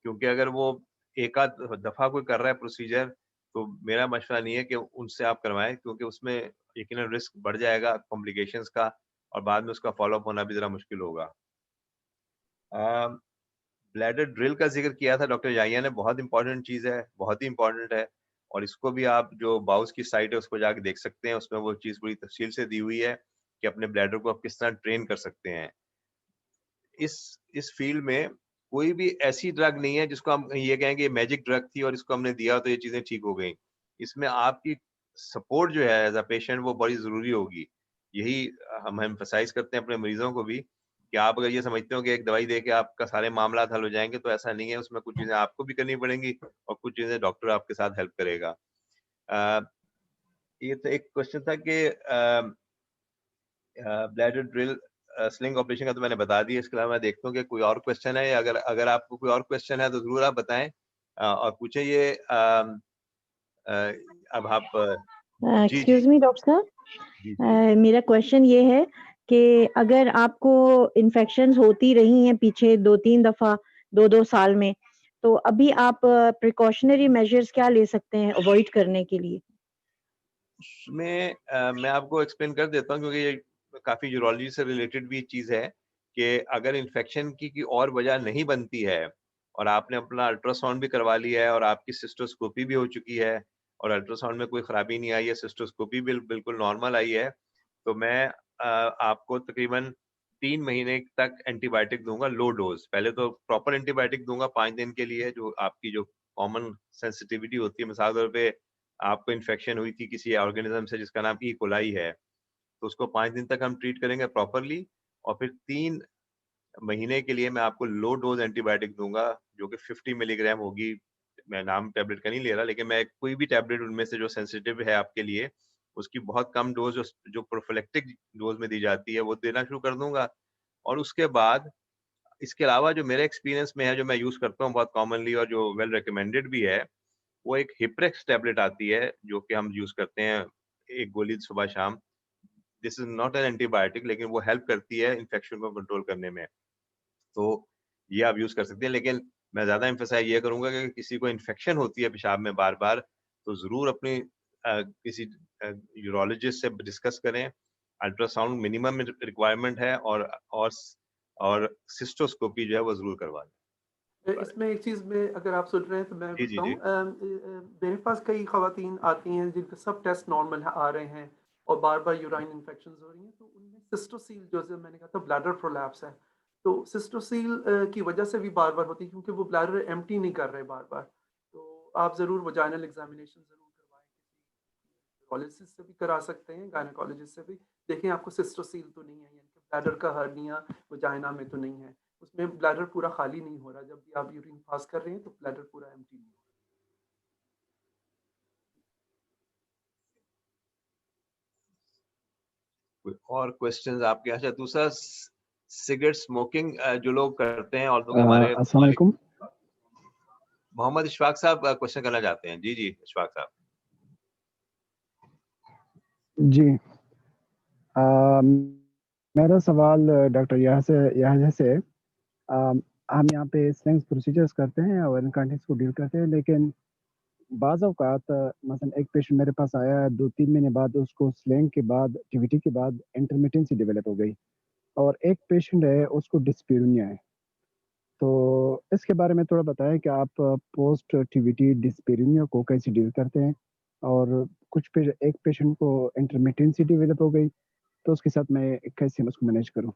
کیونکہ اگر وہ ایک آدھ دفعہ کوئی کر رہا ہے پروسیجر تو میرا مشورہ نہیں ہے کہ ان سے آپ کروائیں، کیونکہ اس میں یقیناً رسک بڑھ جائے گا کمپلیکیشنز کا، اور بعد میں اس کا فالو اپ ہونا بھی ذرا مشکل ہوگا۔ بلیڈر ڈرل کا ذکر کیا تھا ڈاکٹر یحییٰ نے، بہت امپورٹنٹ چیز ہے، بہت ہی امپورٹنٹ ہے، اور اس کو بھی آپ جو باؤس کی سائٹ ہے اس کو جا کے دیکھ سکتے ہیں، اس میں وہ چیز بڑی تفصیل سے دی ہوئی ہے کہ اپنے بلیڈر کو آپ کس طرح ٹرین کر سکتے ہیں۔ اس فیلڈ میں کوئی بھی ایسی ڈرگ نہیں ہے جس کو ہم یہ کہیں کہ یہ میجک ڈرگ تھی اور اس کو ہم نے دیا تو یہ چیزیں ٹھیک ہو گئیں۔ اس میں آپ کی سپورٹ جو ہے ایز اے پیشنٹ وہ بڑی ضروری ہوگی۔ یہی ہم ایمفسائز کرتے ہیں اپنے مریضوں کو بھی کہ آپ اگر یہ سمجھتے ہو کہ ایک دوائی دے کے آپ کا سارے معاملات حل ہو جائیں گے تو ایسا نہیں ہے، اس میں کچھ چیزیں آپ کو بھی کرنی پڑیں گی اور کچھ چیزیں ڈاکٹر آپ کے ساتھ ہیلپ کرے گا۔ یہ تو ایک کوشچن تھا کہ بلیڈر ڈرل سلنگ آپریشن کا تو میں نے بتا دیا، اس کے علاوہ میں دیکھتا ہوں کہ کوئی اور کوشچن ہے، یا اگر آپ کو کوئی اور کوشچن ہے تو ضرور آپ بتائیں اور پوچھیں۔ یہ اب آپ جی جی
ایکسکیوز می ڈاکٹر
جی جی
صاحب، میرا کوشچن یہ ہے کہ اگر آپ کو انفیکشنز ہوتی رہی ہیں پیچھے 2-3 دفعہ 2 سال میں، تو ابھی آپ پریکاشنری میجرز کیا لے سکتے ہیں اوائڈ کرنے کے لیے؟
اس میں میں آپ کو ایکسپلین کر دیتا ہوں، کیونکہ یہ کافی یورولوجی سے ریلیٹڈ بھی چیز ہے کہ اگر انفیکشن کی اور وجہ نہیں بنتی ہے اور آپ نے اپنا الٹرا ساؤنڈ بھی کروا لیا ہے اور آپ کی سسٹوسکوپی بھی ہو چکی ہے اور الٹرا ساؤنڈ میں کوئی خرابی نہیں آئی ہے، سسٹوسکوپی بھی بالکل نارمل آئی ہے، تو میں آپ کو تقریباً 3 مہینے تک اینٹی بایوٹک دوں گا، لو ڈوز۔ پہلے تو پراپر اینٹی بایوٹک دوں گا 5 دن کے لیے، جو آپ کی جو کامن سینسٹیوٹی ہوتی ہے، مثال طور پہ آپ کو انفیکشن ہوئی تھی کسی آرگینزم سے جس کا نام ای کولائی ہے، تو اس کو 5 دن تک ہم ٹریٹ کریں گے پراپرلی، اور پھر 3 مہینے کے لیے میں آپ کو لو ڈوز اینٹی بایوٹک دوں گا جو کہ 50 ملی گرام ہوگی۔ میں نام ٹیبلٹ کا نہیں لے رہا، لیکن میں کوئی بھی ٹیبلٹ ان میں سے جو سینسیٹیو ہے آپ کے لیے، اس کی بہت کم ڈوز جو پروفیلیکٹک ڈوز میں دی جاتی ہے وہ دینا شروع کر دوں گا۔ اور اس کے بعد اس کے علاوہ جو میرے ایکسپیرینس میں ہے، جو میں یوز کرتا ہوں بہت کامنلی اور جو ویل ریکمینڈیڈ بھی ہے، وہ ایک ہپریکس ٹیبلٹ آتی ہے جو کہ ہم یوز کرتے ہیں، ایک گولی صبح شام۔ دس از ناٹ این اینٹی بایوٹک، لیکن وہ ہیلپ کرتی ہے انفیکشن کو کنٹرول کرنے میں، تو یہ آپ یوز کر سکتے ہیں۔ لیکن میں زیادہ ایمفسائز یہ کروں گا کہ کسی کو انفیکشن ہوتی ہے پیشاب میں بار بار، تو ضرور اپنی کسی یورولوجسٹ سے ڈسکس کریں۔ الٹرا ساؤنڈ منیمم ریکوائرمنٹ ہے، اور سسٹوسکوپی جو ہے وہ ضرور کروا لیں۔
اس میں ایک چیز میں اگر آپ سن رہے ہیں تو میں
جی جی جی
بتاؤں، میرے پاس کئی خواتین آتی ہیں جن کے سب ٹیسٹ نارمل آ رہے ہیں اور بار بار یورائن انفیکشنز ہو رہی ہیں، تو ان میں سسٹوسیل جو میں نے کہا تھا بلیڈر پرولیپس ہے، تو سسٹوسیل کی وجہ سے بھی بار بار ہوتی ہے کیونکہ وہ بلیڈر ایمٹی نہیں کر رہے بار بار۔ تو آپ ضرور وجائنل ایگزامینیشن ضرور کروائیں، کالجسٹ سے بھی کرا سکتے ہیں، گائنیکالوجسٹ سے بھی دیکھیں آپ کو سسٹوسیل تو نہیں ہے، یعنی کہ بلیڈر کا ہرنیا وجائنا میں تو نہیں ہے، اس میں بلیڈر پورا خالی نہیں ہو رہا، جب بھی آپ یورین پاس کر رہے ہیں تو بلیڈر پورا ایمٹی نہیں ہو
کوئی اور کوشچنز آپ کے؟ اچھا، دوسرا سگریٹ اسموکنگ جو لوگ کرتے ہیں، اور تو ہمارے
السلام علیکم۔
محمد اشفاق صاحب کوشچن کرنا چاہتے ہیں۔ جی جی اشفاق صاحب۔
جی، میرا سوال ڈاکٹر یحییٰ سے، ہم یہاں پہ سلنگس پروسیجرز کرتے ہیں اور ان کنڈیشنس کو ڈیل کرتے ہیں، لیکن بعض اوقات مثلا ایک پیشنٹ میرے پاس آیا ہے 2-3 مہینے بعد، اس کو سلنگ کے بعد ٹی وی ٹی کے بعد انٹرمیٹنسی ڈیولپ ہو گئی، اور ایک پیشنٹ ہے اس کو ڈسپیرونیا ہے، تو اس کے بارے میں تھوڑا بتائیں کہ آپ پوسٹ ٹی وی ٹی ڈسپیرونیا کو کیسے ڈیل کرتے ہیں، اور ایک پیشنٹ کو انٹرمیٹنسی ڈیولپ ہو گئی تو اس کے ساتھ میں کیسے اس کو مینیج کروں؟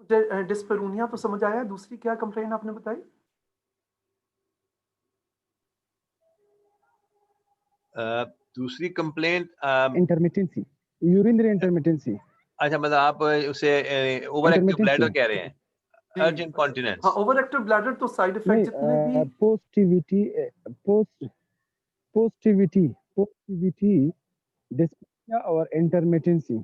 مجھے ڈسپرونیا تو سمجھ آیا، دوسری کیا کمپلین آپ نے بتائی؟
دوسری کمپلینٹ
انٹرمیٹنسی، یورینری انٹرمیٹنسی۔
اچھا، مطلب آپ اسے اوور ایکٹیو
انٹرمیٹنسی
بلیڈر کہہ رہے ہیں،
جی
ارجنٹ
ہاں،
کانٹیننس۔
اوور ایکٹیو بلیڈر تو سائڈ افیکٹ جتنے بھی
نہیں، post T V T, post T V T dyspareunia اور انٹرمیٹنسی۔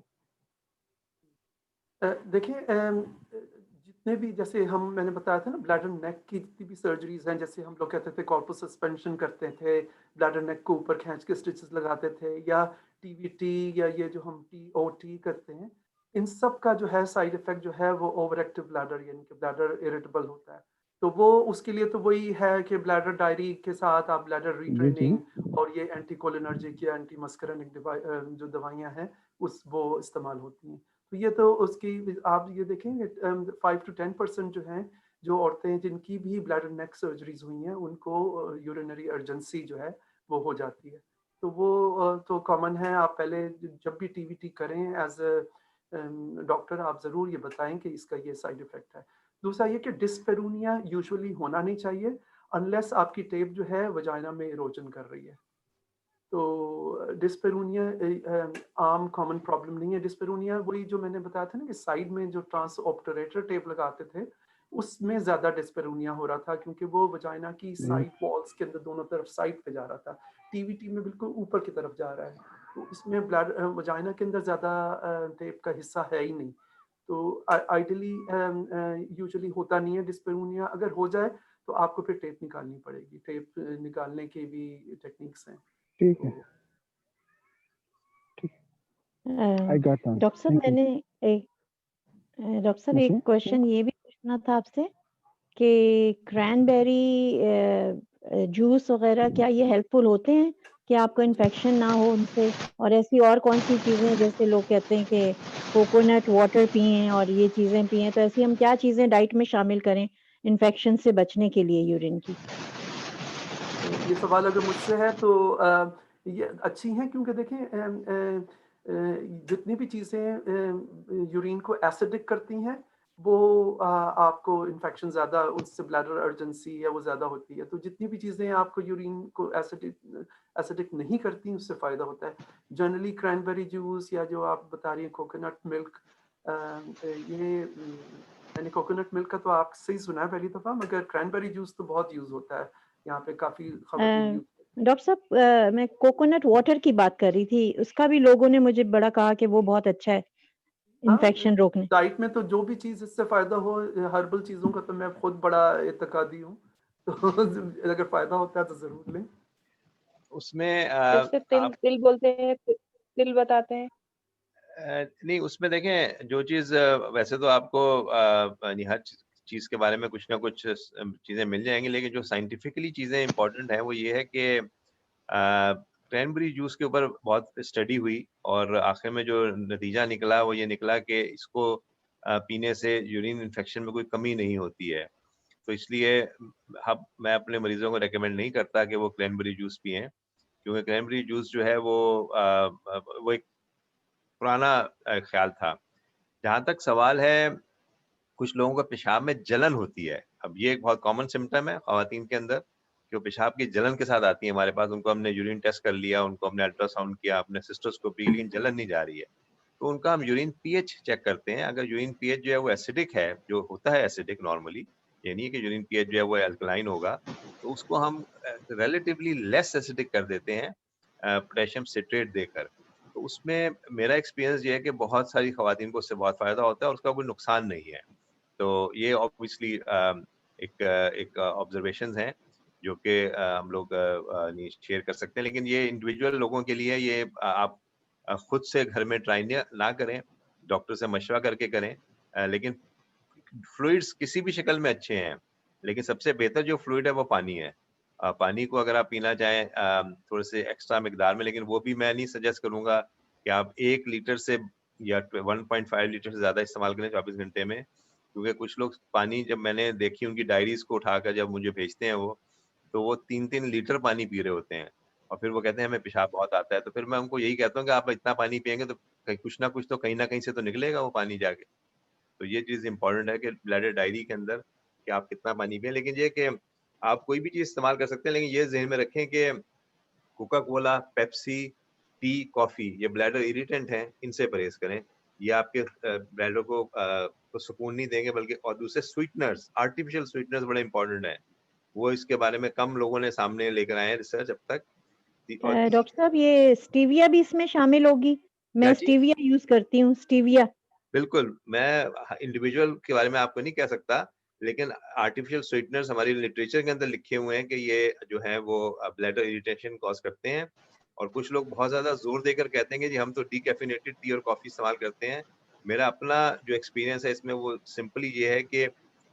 دیکھیں جتنے بھی جیسے میں نے بتایا تھا نا بلیڈر نیک کی جتنی بھی سرجریز ہیں، جیسے ہم لوگ کہتے تھے کارپس سسپینشن کرتے تھے، بلیڈر نیک کو اوپر کھینچ کے اسٹچز لگاتے تھے، یا ٹی وی ٹی، یا یہ جو ہم ٹی او ٹی کرتے ہیں، ان سب کا جو ہے سائڈ افیکٹ جو ہے وہ اوور ایکٹیو بلیڈر، یعنی کہ بلیڈر اریٹیبل ہوتا ہے۔ تو وہ اس کے لیے تو وہی ہے کہ بلیڈر ڈائری کے ساتھ آپ بلیڈر
جی جی
ریٹریننگ اور یہ اینٹی کولینرجک یا اینٹی مسکرینک جو دوائیاں ہیں وہ استعمال ہوتی ہیں. تو یہ تو اس کی آپ یہ دیکھیں گے 5 to 10% جو ہیں جو عورتیں جن کی بھی بلیڈر نیک سرجریز ہوئی ہیں ان کو یورینری ارجنسی جو ہے وہ ہو جاتی ہے. تو وہ تو کامن ہے. آپ پہلے جب بھی ٹی وی ٹی کریں ایز اے ڈاکٹر آپ ضرور یہ بتائیں کہ اس کا یہ سائڈ افیکٹ ہے. دوسرا یہ کہ ڈسپیرونیا یوزولی ہونا نہیں چاہیے انلیس آپ کی ٹیپ جو ہے وجائنا میں ایروجن کر رہی ہے. تو ڈسپیرونیا عام کامن پرابلم نہیں ہے. ڈسپیرونیا وہی جو میں نے بتایا تھا نا کہ سائڈ میں جو ٹرانس آپٹریٹر ٹیپ لگاتے تھے اس میں زیادہ ڈسپیرونیا ہو رہا تھا کیونکہ وہ وجائنا کی سائڈ والز کے اندر دونوں طرف سائڈ پہ جا رہا تھا. ٹی وی ٹی میں بالکل اوپر کی طرف جا رہا ہے. تو اس میں وجائنا کے اندر زیادہ ٹیپ کا حصہ ہے ہی نہیں. تو آئیڈلی یوزلی ہوتا نہیں ہے ڈسپیرونیا. اگر ہو جائے تو آپ کو پھر ٹیپ نکالنی پڑے گی. ٹیپ نکالنے کی بھی ٹیکنیکس ہیں.
ٹھیک ہے ٹھیک I got that.
ڈاکٹر صاحب
Thank you.
میں نے ڈاکٹر صاحب ایک
Yes,
کوشچن یہ بھی پوچھنا تھا آپ سے کہ کرین بیری جوس وغیرہ کیا یہ ہیلپ فل ہوتے ہیں کہ آپ کو انفیکشن نہ ہو ان سے؟ اور ایسی اور کون سی چیزیں جیسے لوگ کہتے ہیں کہ کوکونٹ واٹر پئیں اور یہ چیزیں پئیں، تو ایسی ہم کیا چیزیں ڈائٹ میں شامل کریں انفیکشن سے بچنے کے لیے یورین کی؟
یہ سوال اگر مجھ سے ہے تو یہ اچھی ہیں کیونکہ دیکھیں جتنی بھی چیزیں یورین کو ایسیڈک کرتی ہیں وہ آپ کو انفیکشن زیادہ اس سے بلیڈر ارجنسی ہے وہ زیادہ ہوتی ہے. تو جتنی بھی چیزیں آپ کو یورین کو ایسیڈک نہیں کرتی اس سے فائدہ ہوتا ہے. جنرلی کرین بیری جوس یا جو آپ بتا رہی ہیں کوکونٹ ملک، یہ میں نے کوکونٹ ملک کا تو آپ سے ہی سنا ہے پہلی دفعہ، مگر کرین بیری جوس تو بہت یوز ہوتا ہے یہاں پہ کافی خواتین.
ڈاکٹر صاحب میں کوکونٹ واٹر کی بات کر رہی تھی، اس کا بھی لوگوں نے مجھے بڑا کہا کہ وہ بہت اچھا ہے انفیکشن روکنے.
ڈائٹ میں تو جو بھی چیز اس سے فائدہ ہو، ہربل چیزوں کا تو میں خود بڑا اعتقادی ہوں. تو اگر فائدہ ہوتا ہے تو ضرور لیں.
اس میں
جیسے تل بولتے ہیں، تل بتاتے ہیں.
نہیں، اس میں دیکھیں جو چیز ویسے تو آپ کو ہر چیز کے بارے میں کچھ نہ کچھ چیزیں مل جائیں گی، لیکن جو سائنٹیفکلی چیزیں امپورٹنٹ ہیں وہ یہ ہے کہ کرین بیری جوس کے اوپر بہت اسٹڈی ہوئی اور آخر میں جو نتیجہ نکلا وہ یہ نکلا کہ اس کو پینے سے یورین انفیکشن میں کوئی کمی نہیں ہوتی ہے. تو اس لیے میں اپنے مریضوں کو ریکمینڈ نہیں کرتا کہ وہ کرین بیری جوس پئیں، کیونکہ کرین بیری جوس جو ہے وہ ایک پرانا خیال تھا. جہاں تک سوال ہے کچھ لوگوں کا پیشاب میں جلن ہوتی ہے، اب یہ ایک بہت کامن سمٹم ہے خواتین کے اندر کہ وہ پیشاب کی جلن کے ساتھ آتی ہے ہمارے پاس. ان کو ہم نے یورین ٹیسٹ کر لیا، ان کو ہم نے الٹرا ساؤنڈ کیا، اپنے سسٹوسکوپی، لیکن جلن نہیں جا رہی ہے. تو ان کا ہم یورین پی ایچ چیک کرتے ہیں. اگر یورین پی ایچ جو ہے وہ ایسیڈک ہے، جو ہوتا ہے ایسیڈک نارملی، یہ نہیں کہ یورین پی ایچ جو ہے وہ الکلائن ہوگا، تو اس کو ہم ریلیٹیولی لیس ایسیڈک کر دیتے ہیں پوٹیشیم سٹریٹ دے کر. تو اس میں میرا ایکسپیرینس یہ ہے کہ بہت ساری خواتین کو اس سے بہت فائدہ ہوتا ہے اور اس کا کوئی نقصان نہیں ہے. تو یہ آبویسلی ایک آبزرویشنز ہیں جو کہ ہم لوگ شیئر کر سکتے ہیں، لیکن یہ انڈیویجول لوگوں کے لیے یہ آپ خود سے گھر میں ٹرائی نہ کریں، ڈاکٹر سے مشورہ کر کے کریں. لیکن فلوئڈس کسی بھی شکل میں اچھے ہیں، لیکن سب سے بہتر جو فلوئڈ ہے وہ پانی ہے. پانی کو اگر آپ پینا چاہیں تھوڑے سے ایکسٹرا مقدار میں، لیکن وہ بھی میں نہیں سجیسٹ کروں گا کہ آپ 1 لیٹر سے یا 1.5 لیٹر سے زیادہ استعمال کریں 24 گھنٹے میں. کیونکہ کچھ لوگ پانی جب میں نے دیکھی ان کی ڈائریز کو اٹھا کر جب مجھے بھیجتے ہیں وہ، تو وہ 3 لیٹر پانی پی رہے ہوتے ہیں اور پھر وہ کہتے ہیں ہمیں پیشاب بہت آتا ہے. تو پھر میں ان کو یہی کہتا ہوں کہ آپ اتنا پانی پئیں گے تو کچھ نہ کچھ تو کہیں نہ کہیں سے تو نکلے گا وہ پانی جا کے. تو یہ چیز امپورٹنٹ ہے کہ بلیڈر ڈائری کے اندر کہ آپ کتنا پانی پئیں. لیکن یہ کہ آپ کوئی بھی چیز استعمال کر سکتے ہیں، لیکن یہ ذہن میں رکھیں کہ کوکا کولا، پیپسی، ٹی، کافی یہ بلیڈر اریٹنٹ ہیں، ان سے پرہیز کریں. یہ آپ کے بلیڈر کو سکون نہیں دیں گے، بلکہ اور دوسرے سویٹنرز، آرٹیفیشل سویٹنرز بڑے امپورٹنٹ ہیں. وہ اس کے بارے میں کم لوگوں نے سامنے لے کر آئے ہیں ریسرچ اب تک.
ڈاکٹر صاحب یہ اسٹیویا بھی اس میں شامل ہوگی؟ میں اسٹیویا یوز کرتی ہوں. اسٹیویا
بالکل، میں انڈیویجول کے بارے میں آپ کو نہیں کہہ سکتا، لیکن آرٹیفیشل سویٹنرز ہماری لٹریچر کے اندر لکھے ہوئے ہیں کہ یہ جو ہے وہ بلیڈر اریٹیشن کاز کرتے ہیں. اور کچھ لوگ بہت زیادہ زور دے کر کہتے ہیں کہ جی ہم تو ڈی کیفینیٹڈ ٹی اور کافی استعمال کرتے ہیں. میرا اپنا جو ایکسپیرینس ہے اس میں وہ سمپلی یہ ہے کہ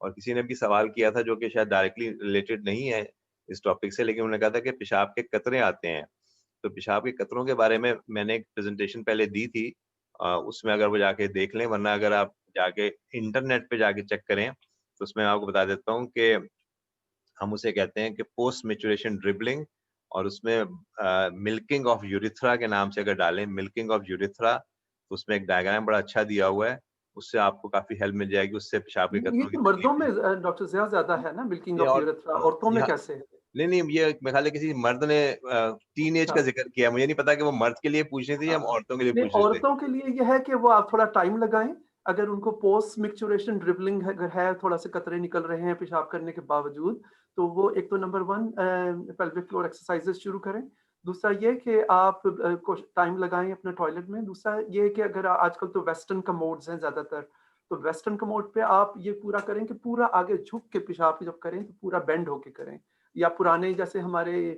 اور کسی نے بھی سوال کیا تھا جو کہ شاید ڈائریکٹلی ریلیٹڈ نہیں ہے اس ٹاپک سے, لیکن انہوں نے کہا تھا کہ پیشاب کے قطرے آتے ہیں. تو پیشاب کے قطروں کے بارے میں نے ایک پریزنٹیشن پہلے دی تھی, اس میں اگر وہ جا کے دیکھ لیں, ورنہ اگر آپ جا کے انٹرنیٹ پہ جا کے چیک کریں تو اس میں آپ کو بتا دیتا ہوں کہ ہم اسے کہتے ہیں کہ پوسٹ میچوریشن ڈربلنگ, اور اس میں ملکنگ آف یوریتھرا کے نام سے اگر ڈالیں ملکنگ آف یوریتھرا, تو اس میں ایک ڈائیگرام بڑا اچھا دیا ہوا ہے, اس سے آپ کو کافی ہیلپ مل جائے گی. اس سے پیشاب کے قطروں
یہ تو مردوں میں ڈاکٹر ضیاء زیادہ ہے نا ملکنگ آف یوریتھرا, عورتوں میں کیسے ہے؟
نہیں, یہ میرے خیال ہے کسی مرد نے ٹین ایج کا ذکر کیا, مجھے نہیں پتا کہ وہ مرد کے لیے پوچھ رہی تھی یا عورتوں کے لیے پوچھ رہی تھی.
عورتوں کے لیے یہ ہے کہ وہ آپ تھوڑا ٹائم لگائیں, اگر ان کو پوسٹ میچوریشن ڈربلنگ ہے, تھوڑا سے قطرے نکل رہے ہیں پیشاب کرنے کے باوجود, تو وہ ایک تو نمبر 1 پیلوک فلور ایکسرسائزز شروع کریں. دوسرا یہ کہ آپ ٹائم لگائیں اپنے ٹوائلٹ میں. دوسرا یہ کہ اگر آج کل تو ویسٹرن کموڈز ہیں زیادہ تر, تو ویسٹرن کموڈ پہ آپ یہ پورا کریں کہ پورا آگے جھک کے پیشاب جب کریں تو پورا بینڈ ہو کے کریں, یا پرانے جیسے ہمارے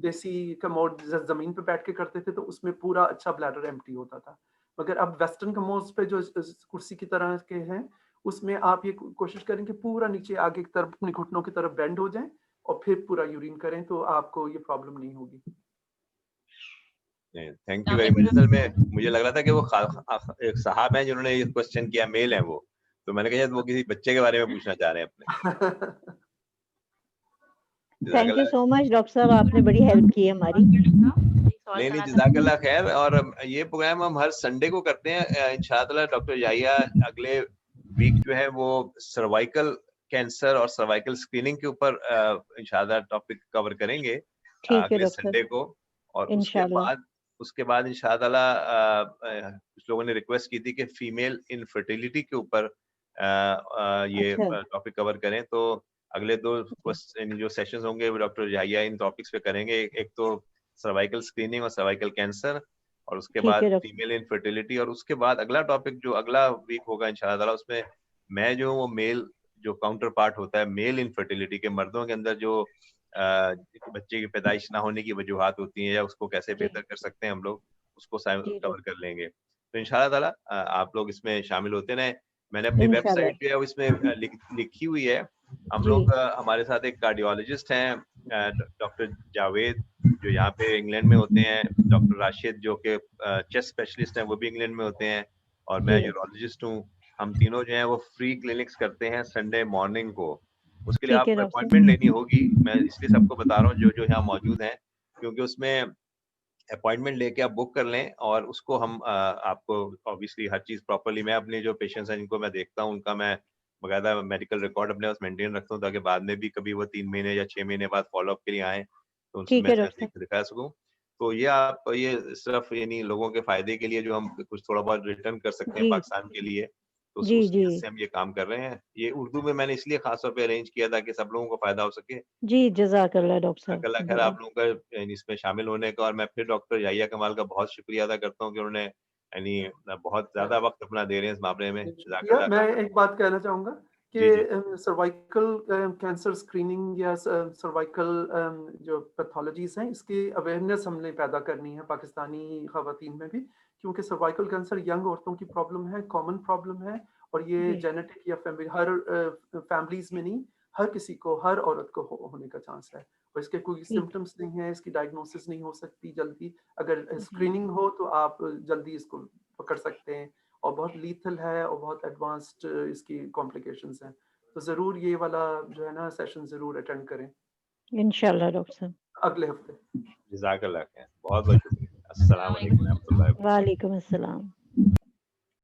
دیسی کموڈ زمین پہ بیٹھ کے کرتے تھے تو اس میں پورا اچھا بلیڈر ایمپٹی ہوتا تھا. مگر اب ویسٹرن کموڈز پہ جو کرسی کی طرح کے ہیں اس میں آپ یہ کوشش کریں کہ پورا نیچے آگے کی طرف اپنے گھٹنوں کی طرف بینڈ ہو جائیں اور پھر پورا یورین کریں, تو آپ کو یہ پرابلم نہیں ہوگی.
Thank you very much. اصل میں مجھے لگ رہا تھا کہ وہ ایک صاحب ہیں جنہوں نے یہ کوسچن کیا, میل ہیں وہ, تو میں نے کہا وہ کسی بچے کے بارے میں پوچھنا چاہ رہے ہیں اپنے.
Thank you so much doctor صاحب, آپ نے بڑی ہیلپ کی ہماری.
نہیں, جزاک اللہ خیر. اور یہ پروگرام ہم ہر سنڈے کو کرتے ہیں انشاءاللہ. ڈاکٹر یحییٰ اگلے ویک جو ہے وہ سروائیکل کینسر اور سروائیکل اسکریننگ کے اوپر انشاءاللہ ٹاپک کور کریں گے اگلے سنڈے کو. اور اس کے بعد انشاءاللہ کچھ لوگوں نے ریکویسٹ کی تھی کہ فیمیل انفرٹیلٹی کے اوپر یہ ٹاپک کور کریں, تو اگلے 2 جو سیشنز ہوں گے وہ ڈاکٹر یحییٰ ان ٹاپکس پہ کریں گے. ایک تو سروائیکل اسکریننگ اور سروائیکل کینسر, اور اس کے بعد فیمیل انفرٹیلٹی, اور اس کے بعد اگلا ٹاپک جو اگلا ویک ہوگا انشاءاللہ تعالیٰ, اس میں میں جو وہ میل جو کاؤنٹر پارٹ ہوتا ہے میل انفرٹیلٹی کے, مردوں کے اندر جو بچے کی پیدائش نہ ہونے کی وجوہات ہوتی ہیں یا اس کو کیسے بہتر کر سکتے ہیں ہم لوگ, اس کو کور کر لیں گے. تو انشاءاللہ تعالیٰ آپ لوگ اس میں شامل ہوتے رہیں. میں نے اپنی ویب سائٹ جو ہے اس میں لکھی ہوئی ہے. ہم لوگ ہمارے ساتھ ایک کارڈیولوجسٹ ہیں ڈاکٹر جاوید جو یہاں پہ انگلینڈ میں ہوتے ہیں, ڈاکٹر راشد جو کہ چیسٹ اسپیشلسٹ ہیں وہ بھی انگلینڈ میں ہوتے ہیں, اور میں یورولوجسٹ ہوں. ہم تینوں جو ہیں وہ فری کلینکس کرتے ہیں سنڈے مارننگ کو. اس کے لیے آپ کو اپوائنٹمنٹ لینی ہوگی, میں اس لیے سب کو بتا رہا ہوں جو یہاں موجود ہیں, کیونکہ اس میں اپوائنٹمنٹ لے کے آپ بک کر لیں, اور اس کو ہم آپ کو obviously ہر چیز پراپرلی, میں اپنے جو پیشنٹس ہیں جن کو میں دیکھتا ہوں ان کا میں باقاعدہ میڈیکل ریکارڈ اپنے پاس مینٹین رکھتا ہوں, تاکہ بعد میں بھی کبھی وہ 3 مہینے یا 6 مہینے بعد فالو اپ کے لیے آئیں تو ان سے میں دکھا سکوں. تو یہ آپ یہ صرف یعنی لوگوں کے فائدے کے لیے جو ہم کچھ تھوڑا بہت ریٹرن کر سکتے ہیں پاکستان کے لیے, تو اس سے ہم یہ کام کر رہے ہیں. یہ اردو میں نے اس لیے خاص طور پہ ارینج کیا تھا کہ سب لوگوں کو فائدہ ہو سکے.
جی جزاک اللہ ڈاکٹر صاحب,
اللہ خیر آپ لوگوں کا اس میں شامل ہونے کا. اور میں پھر ڈاکٹر یحییٰ کمال کا بہت شکریہ ادا کرتا ہوں کہ انہوں نے یعنی بہت زیادہ وقت اپنا دے رہے ہیں اس معاملے میں.
میں ایک بات کہنا چاہوں گا کہ سروائیکل کینسر اسکریننگ یا سروائیکل جو پیتھولوجیز ہیں اس کی اویئرنیس ہم نے پیدا کرنی ہے پاکستانی خواتین میں بھی, کیونکہ سروائیکل کینسر ینگ عورتوں کی پرابلم ہے, کامن پرابلم ہے, اور یہ جینیٹک یا ہر فیملیز میں نہیں, ہر کسی کو, ہر عورت کو ہونے کا چانس ہے, اور اس کے کوئی سمٹمس نہیں ہیں, اس کی ڈائگنوسس نہیں ہو سکتی جلدی. اگر اسکریننگ ہو تو آپ جلدی اس کو پکڑ سکتے ہیں, اور بہت لیتھل ہے اور بہت ایڈوانسڈ اس کی کمپلیکیشنز ہیں. تو ضرور یہ والا جو ہے نا سیشن ضرور اٹینڈ کریں
انشاءاللہ ڈاکٹر صاحب
اگلے ہفتے.
جزاک اللہ خیر, بہت بہت شکریہ. السلام علیکم و رحمۃ اللہ.
وعلیکم السلام.